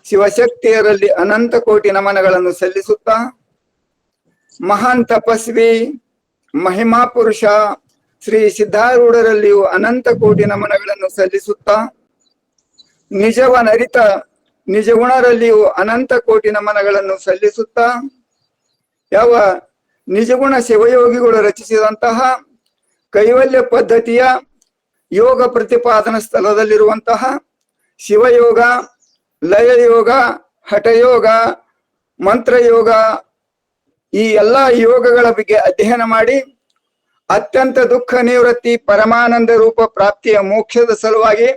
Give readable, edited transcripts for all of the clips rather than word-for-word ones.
ಶಿವಶಕ್ತಿಯರಲ್ಲಿ ಅನಂತ ಕೋಟಿ ನಮನಗಳನ್ನು ಸಲ್ಲಿಸುತ್ತಾ, ಮಹಾನ್ ತಪಸ್ವಿ ಮಹಿಮಾ ಪುರುಷ ಶ್ರೀ ಸಿದ್ಧಾರೂಢರಲ್ಲಿಯೂ ಅನಂತ ಕೋಟಿ ನಮನಗಳನ್ನು ಸಲ್ಲಿಸುತ್ತಾ, ನಿಜವನರಿತ ನಿಜಗುಣರಲ್ಲಿಯೂ ಅನಂತ ಕೋಟಿ ನಮನಗಳನ್ನು ಸಲ್ಲಿಸುತ್ತಾ, ಯಾವ ನಿಜಗುಣ ಶಿವಯೋಗಿಗಳು ರಚಿಸಿದಂತಹ ಕೈವಲ್ಯ ಪದ್ಧತಿಯ ಯೋಗ ಪ್ರತಿಪಾದನಾ ಸ್ಥಳದಲ್ಲಿರುವಂತಹ ಶಿವಯೋಗ, ಲಯಯೋಗ, ಹಠಯೋಗ, ಮಂತ್ರಯೋಗ ಈ ಎಲ್ಲಾ ಯೋಗಗಳ ಬಗ್ಗೆ ಅಧ್ಯಯನ ಮಾಡಿ ಅತ್ಯಂತ ದುಃಖ ನಿವೃತ್ತಿ ಪರಮಾನಂದ ರೂಪ ಪ್ರಾಪ್ತಿಯ ಮೋಕ್ಷದ ಸಲುವಾಗಿ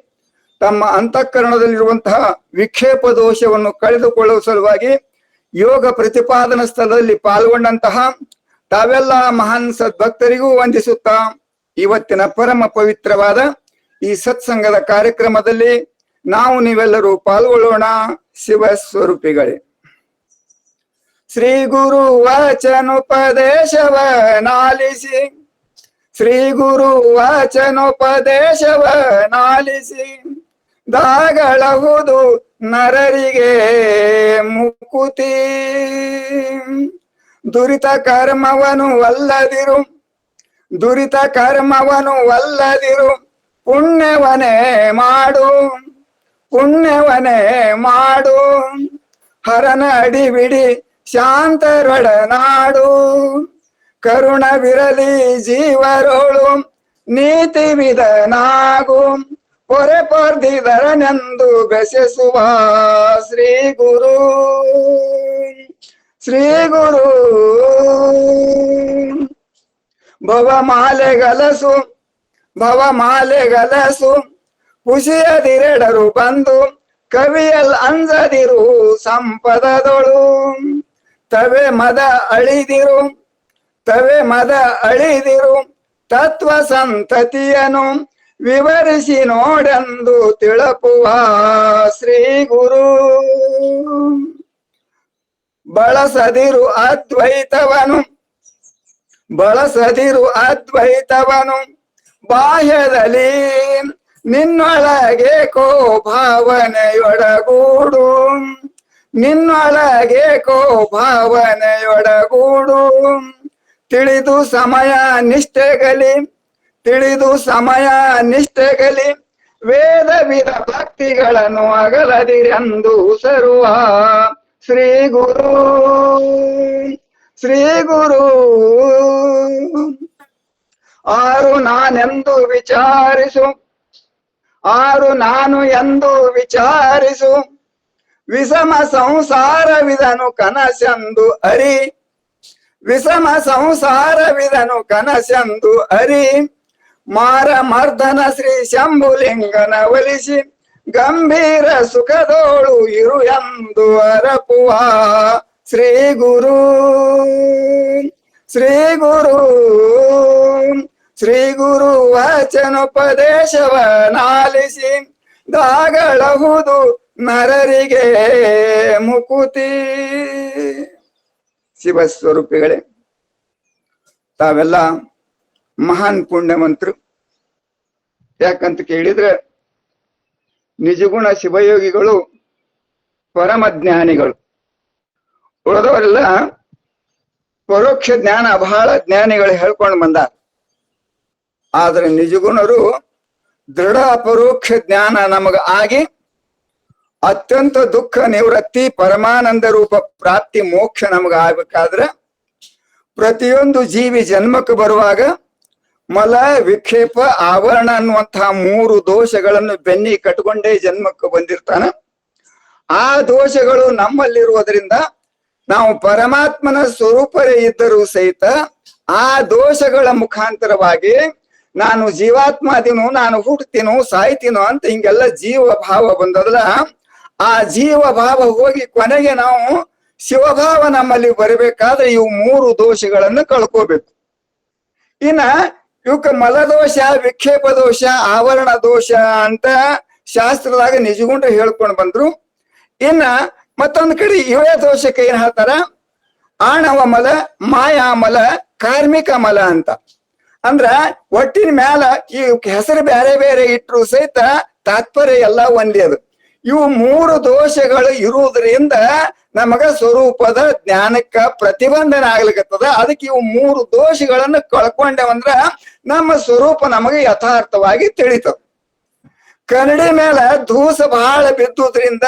ತಮ್ಮ ಅಂತಃಕರಣದಲ್ಲಿರುವಂತಹ ವಿಕ್ಷೇಪ ದೋಷವನ್ನು ಕಳೆದುಕೊಳ್ಳುವ ಸಲುವಾಗಿ ಯೋಗ ಪ್ರತಿಪಾದನಾ ಸ್ಥಳದಲ್ಲಿ ಪಾಲ್ಗೊಂಡಂತಹ ತಾವೆಲ್ಲ ಮಹಾನ್ ಸದ್ಭಕ್ತರಿಗೂ ವಂದಿಸುತ್ತಾ, ಇವತ್ತಿನ ಪರಮ ಪವಿತ್ರವಾದ ಈ ಸತ್ಸಂಗದ ಕಾರ್ಯಕ್ರಮದಲ್ಲಿ ನಾವು ನೀವೆಲ್ಲರೂ ಪಾಲ್ಗೊಳ್ಳೋಣ. ಶಿವ ಸ್ವರೂಪಿಗಳೇ, ಶ್ರೀ ಗುರು ವಚನೋಪದೇಶವನಾಲಿಸಿ, ಶ್ರೀ ಗುರು ವಚನೋಪದೇಶವನಾಲಿಸಿ, ದಾಗಳಹುದು ನರರಿಗೆ ಮುಕುತಿ. ದುರಿತ ಕರ್ಮವನು ಅಲ್ಲದಿರು, ದುರಿತ ಕರ್ಮವನು ಅಲ್ಲದಿರು, ಪುಣ್ಯವನೇ ಮಾಡು, ಪುಣ್ಯವನೇ ಮಾಡು. ಹರನ ಅಡಿಬಿಡಿ ಶಾಂತರೊಡನಾಡು, ಕರುಣವಿರಲಿ ಜೀವರೋಳು ನೀತಿ ವಿಧನಾಗು. ಪೊರೆ ಪೊರ್ದಿದರನೆಂದು ಬೆಸೆಸುವ ಶ್ರೀ ಗುರು, ಶ್ರೀ ಗುರು. ಭವಮಾಲೆಗಲಸು, ಭವಮಾಲೆಗಲಸು, ಖುಷಿಯದಿರೆಡರು ಬಂದು ಕವಿಯಲ್ ಅಂಜದಿರು ಸಂಪದದೊಳು. ತವೆ ಮದ ಅಳಿದಿರು, ತವೆ ಮದ ಅಳಿದಿರು, ತತ್ವ ಸಂತತಿಯನು ವಿವರಿಸಿ ನೋಡೆಂದು ತಿಳಪುವ ಶ್ರೀ ಗುರು. ಬಳಸದಿರು ಅದ್ವೈತವನು, ಬಳಸದಿರು ಅದ್ವೈತವನು, ಬಾಹ್ಯದಲ್ಲಿ ನಿನ್ನೊಳಗೆ ಕೋ ಭಾವನೆಯೊಡಗೂಡು, ನಿನ್ನೊಳಗೆ ಕೋ ಭಾವನೆಯೊಡಗೂಡು. ತಿಳಿದು ಸಮಯ ನಿಷ್ಠೆಗಲಿ, ತಿಳಿದು ಸಮಯ ನಿಷ್ಠೆಗಲಿ, ವೇದ ವಿಧ ಭಕ್ತಿಗಳನ್ನು ಅಗಲದಿರೆಂದು ಸರುವ ಶ್ರೀ ಗುರು, ಶ್ರೀ ಗುರು. ಆರು ನಾನೆಂದು ವಿಚಾರಿಸು, ಆರು ನಾನು ಎಂದು ವಿಚಾರಿಸು, ವಿಷಮ ಸಂಸಾರವಿದನು ಕನಸೆಂದು ಅರಿ, ವಿಷಮ ಸಂಸಾರವಿದನು ಕನಸೆಂದು ಅರಿ. ಮಾರ ಮರ್ದನ ಶ್ರೀ ಶಂಭುಲಿಂಗನ ಒಲಿಸಿ, ಗಂಭೀರ ಸುಖದೋಳು ಇರು ಎಂದು ಅರಪುವ ಶ್ರೀ ಗುರು, ಶ್ರೀ ಗುರು. ಶ್ರೀ ಗುರು ವಚನೋಪದೇಶವನಾಲಿಸಿ, ದಾಗಳಹುದು ನರರಿಗೆ ಮುಕುತಿ. ಶಿವಸ್ವರೂಪಿಗಳೇ, ತಾವೆಲ್ಲ ಮಹಾನ್ ಪುಣ್ಯವಂತರು. ಯಾಕಂತ ಕೇಳಿದ್ರೆ ನಿಜಗುಣ ಶಿವಯೋಗಿಗಳು ಪರಮ ಜ್ಞಾನಿಗಳು, ಉಳಿದವರೆಲ್ಲ ಪರೋಕ್ಷ ಜ್ಞಾನ ಬಹಳ ಜ್ಞಾನಿಗಳು ಹೇಳ್ಕೊಂಡು ಬಂದಾರ. ಆದ್ರೆ ನಿಜಗುಣರು ದೃಢ ಅಪರೋಕ್ಷ ಜ್ಞಾನ ನಮಗ ಆಗಿ ಅತ್ಯಂತ ದುಃಖ ನಿವೃತ್ತಿ ಪರಮಾನಂದ ರೂಪ ಪ್ರಾಪ್ತಿ ಮೋಕ್ಷ ನಮಗ ಆಗ್ಬೇಕಾದ್ರೆ ಪ್ರತಿಯೊಂದು ಜೀವಿ ಜನ್ಮಕ್ಕೆ ಬರುವಾಗ ಮಲ ವಿಕ್ಷೇಪ ಆವರಣ ಅನ್ನುವಂತಹ 3 ದೋಷಗಳನ್ನು ಬೆನ್ನಿ ಕಟ್ಕೊಂಡೇ ಜನ್ಮಕ್ಕೆ ಬಂದಿರ್ತಾನ. ಆ ದೋಷಗಳು ನಮ್ಮಲ್ಲಿರುವುದರಿಂದ ನಾವು ಪರಮಾತ್ಮನ ಸ್ವರೂಪರೇ ಇದ್ದರೂ ಸಹಿತ ಆ ದೋಷಗಳ ಮುಖಾಂತರವಾಗಿ ನಾನು ಜೀವಾತ್ಮ ಅದೀನೋ, ನಾನು ಹುಟ್ಟತೀನೋ ಸಾಯ್ತೀನೋ ಅಂತ ಹಿಂಗೆಲ್ಲ ಜೀವ ಭಾವ ಬಂದದಲ್ಲ, ಆ ಜೀವ ಭಾವ ಹೋಗಿ ಕೊನೆಗೆ ನಾವು ಶಿವಭಾವ ನಮ್ಮಲ್ಲಿ ಬರಬೇಕಾದ್ರೆ ಇವು 3 ದೋಷಗಳನ್ನು ಕಳ್ಕೋಬೇಕು. ಇನ್ನ ಇವಕ್ಕ ಮಲದೋಷ, ವಿಕ್ಷೇಪ ದೋಷ, ಆವರಣ ದೋಷ ಅಂತ ಶಾಸ್ತ್ರದಾಗ ನಿಜಗುಂಡ ಹೇಳ್ಕೊಂಡು ಬಂದ್ರು. ಇನ್ನ ಮತ್ತೊಂದ್ ಕಡೆ ಇವೇ ದೋಷಕ್ಕೆ ಏನ್ ಹೇಳ್ತಾರ, ಆಣವ ಮಲ, ಮಾಯಾಮಲ, ಕಾರ್ಮಿಕ ಮಲ ಅಂತ. ಅಂದ್ರ ಒಟ್ಟಿನ ಮ್ಯಾಲ ಈ ಹೆಸರು ಬೇರೆ ಬೇರೆ ಇಟ್ರು ಸಹಿತ ತಾತ್ಪರ್ಯ ಎಲ್ಲ ಒಂದೇ. ಅದು ಇವು ಮೂರು ದೋಷಗಳು ಇರುವುದರಿಂದ ನಮಗ ಸ್ವರೂಪದ ಜ್ಞಾನಕ್ಕ ಪ್ರತಿಬಂಧನ ಆಗ್ಲಿಕ್ಕತ್ತದ. ಅದಕ್ಕೆ ಇವು ಮೂರು ದೋಷಗಳನ್ನು ಕಳ್ಕೊಂಡೇವಂದ್ರ ನಮ್ಮ ಸ್ವರೂಪ ನಮಗೆ ಯಥಾರ್ಥವಾಗಿ ತಿಳಿತದ. ಕನ್ನಡಿ ಮೇಲೆ ಧೂಸ ಬಹಳ ಬಿದ್ದುದ್ರಿಂದ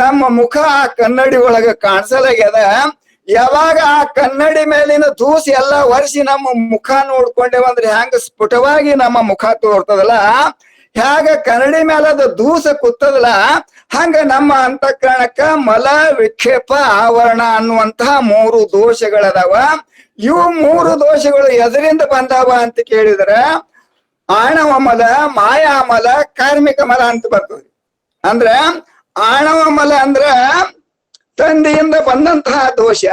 ನಮ್ಮ ಮುಖ ಆ ಕನ್ನಡಿ ಒಳಗ ಕಾಣಿಸಲಾಗ್ಯದ. ಯಾವಾಗ ಆ ಕನ್ನಡಿ ಮೇಲಿನ ಧೂಸ ಎಲ್ಲ ವರ್ಷಿ ನಮ್ಮ ಮುಖ ನೋಡ್ಕೊಂಡೇವಂದ್ರೆ ಹ್ಯಾಂಗ ಸ್ಫುಟವಾಗಿ ನಮ್ಮ ಮುಖ ತೋರ್ತದಲ್ಲ, ಹ್ಯಾಗ ಕನ್ನಡಿ ಮೇಲೆ ಅದು ಧೂಸ ಕೂತದಲ್ಲ, ಹಂಗ ನಮ್ಮ ಅಂತಃಕರಣಕ್ಕ ಮಲ ವಿಕ್ಷೇಪ ಆವರಣ ಅನ್ನುವಂತಹ ಮೂರು ದೋಷಗಳದಾವ. ಇವು ಮೂರು ದೋಷಗಳು ಎದರಿಂದ ಬಂದಾವ ಅಂತ ಕೇಳಿದ್ರೆ ಆಣವ ಮಲ, ಮಾಯಾಮಲ, ಕಾರ್ಮಿಕ ಮಲ ಅಂತ ಬರ್ತದೆ. ಅಂದ್ರೆ ಆಣವ ಮಲ ಅಂದ್ರ ತಂದೆಯಿಂದ ಬಂದಂತಹ ದೋಷ,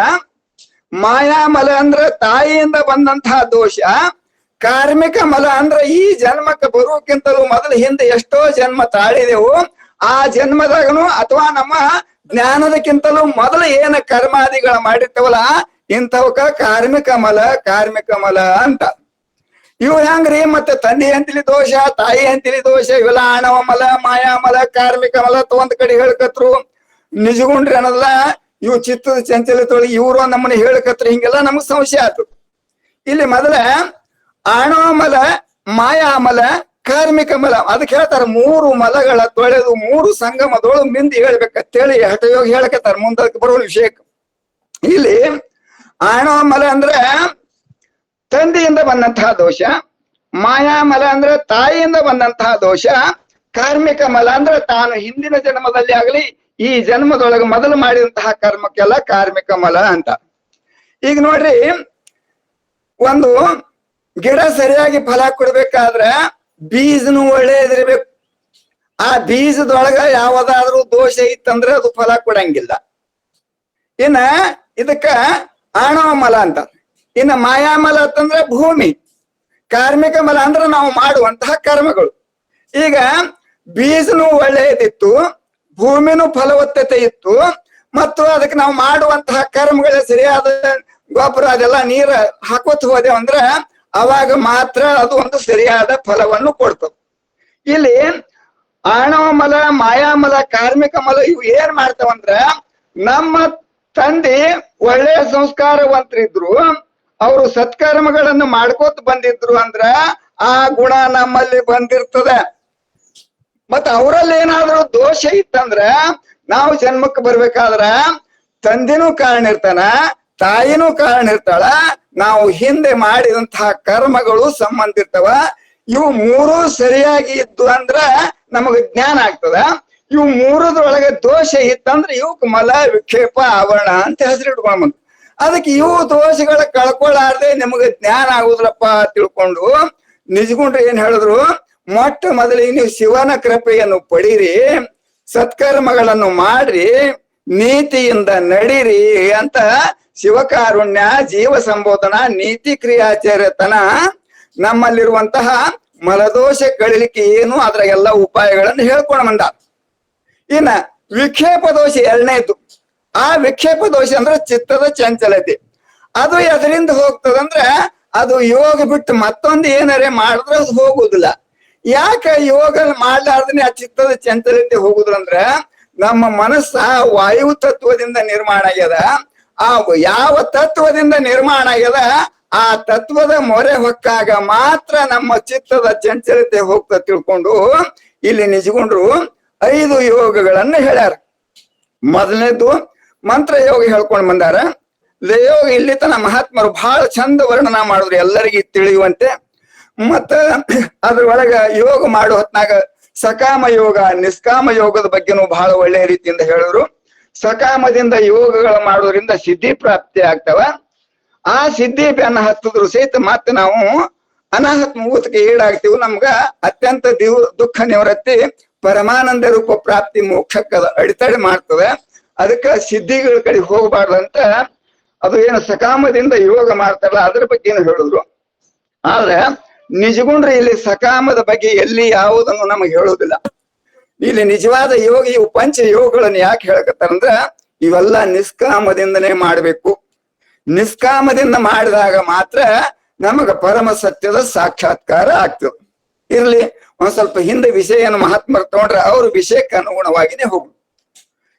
ಮಾಯಾಮಲ ಅಂದ್ರ ತಾಯಿಯಿಂದ ಬಂದಂತಹ ದೋಷ, ಕಾರ್ಮಿಕ ಮಲ ಅಂದ್ರ ಈ ಜನ್ಮಕ್ಕೆ ಬರುವಕ್ಕಿಂತಲೂ ಮೊದಲು ಹಿಂದೆ ಎಷ್ಟೋ ಜನ್ಮ ತಾಳಿದೆವು, ಆ ಜನ್ಮದಾಗನು ಅಥವಾ ನಮ್ಮ ಜ್ಞಾನದಕ್ಕಿಂತಲೂ ಮೊದಲು ಏನ ಕರ್ಮಾದಿಗಳ ಮಾಡಿರ್ತವಲ್ಲ ಇಂಥವಕ್ಕ ಕಾರ್ಮಿಕ ಮಲ ಅಂತ. ಇವು ಹೆಂಗ್ರಿ ಮತ್ತೆ ತಂದೆ ಅಂತಿಲಿ ದೋಷ, ತಾಯಿ ಅಂತಿಲಿ ದೋಷ, ಇವೆಲ್ಲ ಆಣವ ಮಲ, ಮಾಯಾಮಲ, ಕಾರ್ಮಿಕ ಮಲ ಒಂದ್ ಕಡೆ ಹೇಳ್ಕತ್ರು. ನಿಜಗುಂಡ್ರಿ ಅನ್ನೋದಲ್ಲ, ಇವು ಚಿತ್ತದ ಚಂಚಲತೊಳಗೆ ಇವ್ರು ನಮ್ಮನ್ನ ಹೇಳ್ಕತ್ರು. ಹಿಂಗೆಲ್ಲ ನಮಗ್ ಸಂಶಯ ಆಯ್ತು. ಇಲ್ಲಿ ಮೊದಲ ಆಣವ ಮಲ, ಮಾಯಾಮಲ, ಕಾರ್ಮಿಕ ಮಲ ಅದಕ್ಕೆ ಹೇಳ್ತಾರ ಮೂರು ಮಲಗಳ ತೊಳೆದು ಮೂರು ಸಂಗಮದೊಳು ಮಿಂದಿ ಹೇಳ್ಬೇಕಂತೇಳಿ ಹಠಯೋಗಿ ಹೇಳಕತ್ತಾರ ಮುಂದಕ್ಕೆ ಬರುವ ವಿಷಯಕ್ಕೆ. ಇಲ್ಲಿ ಆಣವ ಮಲ ಅಂದ್ರೆ ತಂದೆಯಿಂದ ಬಂದಂತಹ ದೋಷ, ಮಾಯಾಮಲ ಅಂದ್ರೆ ತಾಯಿಯಿಂದ ಬಂದಂತಹ ದೋಷ, ಕಾರ್ಮಿಕ ಮಲ ಅಂದ್ರೆ ತಾನು ಹಿಂದಿನ ಜನ್ಮದಲ್ಲಿ ಆಗಲಿ ಈ ಜನ್ಮದೊಳಗೆ ಮೊದಲು ಮಾಡಿದಂತಹ ಕರ್ಮಕ್ಕೆಲ್ಲ ಕಾರ್ಮಿಕ ಮಲ ಅಂತ. ಈಗ ನೋಡ್ರಿ, ಒಂದು ಗಿಡ ಸರಿಯಾಗಿ ಫಲ ಕೊಡ್ಬೇಕಾದ್ರೆ ಬೀಜನು ಒಳ್ಳೇದಿರ್ಬೇಕು. ಆ ಬೀಜದೊಳಗ ಯಾವದಾದ್ರೂ ದೋಷ ಇತ್ತಂದ್ರೆ ಅದು ಫಲ ಕೊಡಂಗಿಲ್ಲ. ಇನ್ನ ಇದಕ್ಕ ಆಣವ ಮಲ ಅಂತ. ಇನ್ನ ಮಾಯಾಮಲ ಅಂತಂದ್ರೆ ಭೂಮಿ, ಕಾರ್ಮಿಕ ಮಲ ಅಂದ್ರೆ ನಾವು ಮಾಡುವಂತಹ ಕರ್ಮಗಳು. ಈಗ ಬೀಜನು ಒಳ್ಳೆಯದಿತ್ತು, ಭೂಮಿನೂ ಫಲವತ್ತತೆ ಇತ್ತು, ಮತ್ತು ಅದಕ್ಕೆ ನಾವು ಮಾಡುವಂತಹ ಕರ್ಮಗಳ ಸರಿಯಾದ ಗೊಬ್ಬರ ಅದೆಲ್ಲ ನೀರ ಹಾಕೋತ್ ಹೋದೆವು ಅಂದ್ರೆ ಅವಾಗ ಮಾತ್ರ ಅದು ಒಂದು ಸರಿಯಾದ ಫಲವನ್ನು ಕೊಡ್ತದೆ. ಇಲ್ಲಿ ಆಣವ ಮಲ, ಮಾಯಾಮಲ, ಕಾರ್ಮಿಕ ಮಲ ಇವು ಏನ್ ಮಾಡ್ತಾವಂದ್ರ, ನಮ್ಮ ತಂದೆ ಒಳ್ಳೆಯ ಸಂಸ್ಕಾರವಂತರಿದ್ರು, ಅವರು ಸತ್ಕರ್ಮಗಳನ್ನು ಮಾಡ್ಕೋತ ಬಂದಿದ್ರು ಅಂದ್ರ ಆ ಗುಣ ನಮ್ಮಲ್ಲಿ ಬಂದಿರ್ತದೆ. ಮತ್ತ ಅವರಲ್ಲಿ ಏನಾದ್ರು ದೋಷ ಇತ್ತಂದ್ರ ನಾವು ಜನ್ಮಕ್ಕೆ ಬರ್ಬೇಕಾದ್ರ ತಂದೆನೂ ಕಾರಣ ಇರ್ತಾನ, ತಾಯಿನೂ ಕಾರಣ ಇರ್ತಾಳ, ನಾವು ಹಿಂದೆ ಮಾಡಿದಂತಹ ಕರ್ಮಗಳು ಸಂಬಂಧ ಇರ್ತವ. ಇವು ಮೂರು ಸರಿಯಾಗಿ ಇದ್ದು ಅಂದ್ರ ನಮಗ ಜ್ಞಾನ ಆಗ್ತದ. ಇವು ಮೂರದೊಳಗೆ ದೋಷ ಇತ್ತಂದ್ರ ಇವಕ್ ಮಲ, ವಿಕ್ಷೇಪ, ಆವರಣ ಅಂತ ಹೆಸರು ಇಟ್ಕೊಂಡ್. ಅದಕ್ಕೆ ಇವು ದೋಷಗಳ ಕಳ್ಕೊಳ್ಳಾರ್ದೆ ನಿಮಗೆ ಜ್ಞಾನ ಆಗುದ್ರಪ್ಪ ತಿಳ್ಕೊಂಡು ನಿಜಗುಂಡ್ರು ಏನ್ ಹೇಳಿದ್ರು, ಮೊಟ್ಟ ಮೊದಲಿಗೆ ನೀವು ಶಿವನ ಕೃಪೆಯನ್ನು ಪಡೀರಿ, ಸತ್ಕರ್ಮಗಳನ್ನು ಮಾಡ್ರಿ, ನೀತಿಯಿಂದ ನಡೀರಿ ಅಂತ ಶಿವಕಾರುಣ್ಯ, ಜೀವ ಸಂಬೋಧನ, ನೀತಿ ಕ್ರಿಯಾಚಾರ್ಯತನ ನಮ್ಮಲ್ಲಿರುವಂತಹ ಮಲದೋಷ ಕಳಿಲಿಕ್ಕೆ ಏನು ಅದರ ಎಲ್ಲ ಉಪಾಯಗಳನ್ನು ಹೇಳ್ಕೊಂಡ ಬಂದ. ಇನ್ನ ವಿಕ್ಷೇಪ ದೋಷ ಎರಡನೇದು. ಆ ವಿಕ್ಷೇಪ ದೋಷ ಅಂದ್ರೆ ಚಿತ್ತದ ಚಂಚಲತೆ. ಅದು ಎದರಿಂದ ಹೋಗ್ತದಂದ್ರೆ ಅದು ಯೋಗ ಬಿಟ್ಟು ಮತ್ತೊಂದು ಏನಾರೆ ಮಾಡಿದ್ರೆ ಅದು ಹೋಗುದಿಲ್ಲ. ಯಾಕೆ ಯೋಗ ಮಾಡ್ಲಾರ್ದನೆ ಆ ಚಿತ್ತದ ಚಂಚಲತೆ ಹೋಗುದ್ರಂದ್ರೆ ನಮ್ಮ ಮನಸ್ಸ ವಾಯು ತತ್ವದಿಂದ ನಿರ್ಮಾಣ ಆಗ್ಯದ. ಆ ಯಾವ ತತ್ವದಿಂದ ನಿರ್ಮಾಣ ಆಗ್ಯದ ಆ ತತ್ವದ ಮೊರೆ ಹೊಕ್ಕಾಗ ಮಾತ್ರ ನಮ್ಮ ಚಿತ್ತದ ಚಂಚಲತೆ ಹೋಗ್ತಾ ತಿಳ್ಕೊಂಡು ಇಲ್ಲಿ ನಿಜಗೊಂಡ್ರು 5 ಯೋಗಗಳನ್ನ ಹೇಳ್ಯಾರ. ಮೊದಲನೇದು ಮಂತ್ರ ಯೋಗ ಹೇಳ್ಕೊಂಡ್ ಬಂದಾರ. ಲಯೋಗ ಇಲ್ಲಿ ತನ ಮಹಾತ್ಮರು ಬಹಳ ಚಂದ ವರ್ಣನ ಮಾಡಿದ್ರು ಎಲ್ಲರಿಗೂ ತಿಳಿಯುವಂತೆ. ಮತ್ತ ಅದ್ರೊಳಗ ಯೋಗ ಮಾಡೋ ಹೊತ್ನಾಗ ಸಕಾಮ ಯೋಗ, ನಿಷ್ಕಾಮ ಯೋಗದ ಬಗ್ಗೆನೂ ಬಹಳ ಒಳ್ಳೆಯ ರೀತಿಯಿಂದ ಹೇಳಿದ್ರು. ಸಕಾಮದಿಂದ ಯೋಗಗಳು ಮಾಡೋದ್ರಿಂದ ಸಿದ್ಧಿ ಪ್ರಾಪ್ತಿ ಆಗ್ತಾವ. ಆ ಸಿದ್ಧಿ ಬೆನ್ನ ಹತ್ತಿದ್ರು ಸಹಿತ ಮತ್ತೆ ನಾವು ಅನಾಹತ್ ಮುಹೂರ್ತಕ್ಕೆ ಈಡಾಗ್ತೀವಿ. ನಮ್ಗ ಅತ್ಯಂತ ದುಃಖ ನಿವೃತ್ತಿ, ಪರಮಾನಂದ ರೂಪ ಪ್ರಾಪ್ತಿ, ಮೋಕ್ಷಕ್ಕ ಅಡಿತಡೆ ಮಾಡ್ತದೆ. ಅದಕ್ಕೆ ಸಿದ್ಧಿಗಳ ಕಡೆ ಹೋಗಬಾರ್ದಂತ ಅದು ಏನು ಸಕಾಮದಿಂದ ಯೋಗ ಮಾಡ್ತಾರಲ್ಲ ಅದ್ರ ಬಗ್ಗೆ ಏನು ಹೇಳಿದ್ರು. ಆದ್ರೆ ನಿಜಗುಂಡ್ರೆ ಇಲ್ಲಿ ಸಕಾಮದ ಬಗ್ಗೆ ಎಲ್ಲಿ ಯಾವುದನ್ನು ನಮಗೆ ಹೇಳುವುದಿಲ್ಲ. ಇಲ್ಲಿ ನಿಜವಾದ ಯೋಗ ಇವು ಪಂಚ ಯೋಗಗಳನ್ನು ಯಾಕೆ ಹೇಳಕತ್ತಾರಂದ್ರ ಇವೆಲ್ಲ ನಿಷ್ಕಾಮದಿಂದನೇ ಮಾಡ್ಬೇಕು. ನಿಷ್ಕಾಮದಿಂದ ಮಾಡಿದಾಗ ಮಾತ್ರ ನಮಗ ಪರಮ ಸತ್ಯದ ಸಾಕ್ಷಾತ್ಕಾರ ಆಗ್ತದೆ. ಇರ್ಲಿ, ಒಂದ್ ಸ್ವಲ್ಪ ಹಿಂದೆ ವಿಷಯನ ಮಹಾತ್ಮರು ತಗೊಂಡ್ರೆ ಅವ್ರ ವಿಷಯಕ್ಕೆ ಅನುಗುಣವಾಗಿನೇ ಹೋಗು.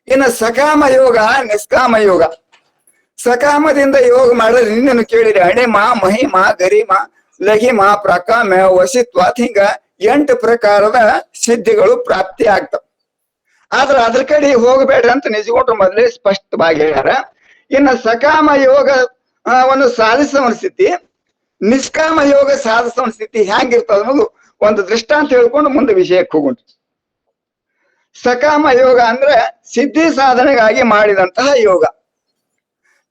ಇನ್ನು ಸಕಾಮ ಯೋಗ, ನಿಷ್ಕಾಮ ಯೋಗ. ಸಕಾಮದಿಂದ ಯೋಗ ಮಾಡಿದ್ರೆ ನಿನ್ನನ್ನು ಕೇಳಿರಿ ಅಣಿಮ, ಮಹಿಮ, ಗರಿಮ, ಲಘಿಮ, ಪ್ರಕಾಮ, ವಶಿತ್ವ, ಹಿಂಗ 8 ಪ್ರಕಾರದ ಸಿದ್ಧಿಗಳು ಪ್ರಾಪ್ತಿ ಆಗ್ತವೆ. ಆದ್ರ ಅದ್ರ ಕಡೆ ಹೋಗಬೇಡ್ರಿ ಅಂತ ನಿಜಗೊಂಡ್ರು ಮೊದಲೇ ಸ್ಪಷ್ಟವಾಗಿ ಹೇಳ್ಯಾರ. ಇನ್ನು ಸಕಾಮ ಯೋಗ ಒಂದು ಸಾಧಿಸುವ ಸ್ಥಿತಿ, ನಿಷ್ಕಾಮ ಯೋಗ ಸಾಧಿಸುವ ಸ್ಥಿತಿ ಹೆಂಗಿರ್ತದ ಅನ್ನೋದು ಒಂದು ದೃಷ್ಟಾಂತ ಹೇಳ್ಕೊಂಡು ಮುಂದೆ ವಿಷಯಕ್ಕೆ ಹೋಗೋಣ. ಸಕಾಮ ಯೋಗ ಅಂದ್ರೆ ಸಿದ್ಧಿ ಸಾಧನೆಗಾಗಿ ಮಾಡಿದಂತಹ ಯೋಗ.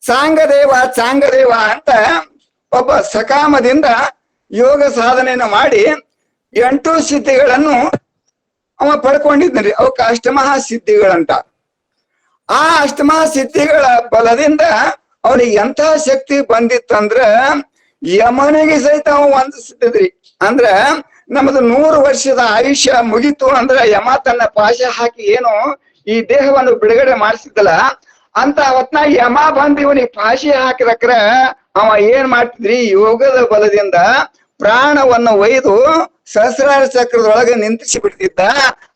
ಚಾಂಗದೇವ ಅಂತ ಒಬ್ಬ ಸಕಾಮದಿಂದ ಯೋಗ ಸಾಧನೆಯನ್ನು ಮಾಡಿ 8 ಸಿದ್ಧಿಗಳನ್ನು ಅವ ಪಡ್ಕೊಂಡಿದ್ರಿ. ಅವಕ್ಕೆ ಅಷ್ಟಮಹಾ ಸಿದ್ಧಿಗಳಂತ. ಆ ಅಷ್ಟಮಹಾ ಸಿದ್ಧಿಗಳ ಬಲದಿಂದ ಅವನಿಗೆ ಎಂಥ ಶಕ್ತಿ ಬಂದಿತ್ತಂದ್ರ ಯಮನಿಗೆ ಸಹಿತ ಅವ ವಂದಿಸ್ತಿದ್ರಿ. ಅಂದ್ರ ನಮ್ದು 100 ವರ್ಷದ ಆಯುಷ್ಯ ಮುಗಿತು ಅಂದ್ರ ಯಮ ತನ್ನ ಪಾಶ ಹಾಕಿ ಏನು ಈ ದೇಹವನ್ನು ಬಿಡುಗಡೆ ಮಾಡಿಸಿದ್ದಲ್ಲ ಅಂತ ಅವತ್ನ ಯಮ ಬಂದು ಇವನಿಗೆ ಪಾಶಿ ಹಾಕಿದಕ್ರ ಅವ ಏನ್ ಮಾಡ್ತಿದ್ರಿ, ಯೋಗದ ಬಲದಿಂದ ಪ್ರಾಣವನ್ನು ಒಯ್ದು ಸಹಸ್ರಾರ ಚಕ್ರದೊಳಗೆ ನಿಂತಿಸಿ ಬಿಡ್ತಿದ್ದ.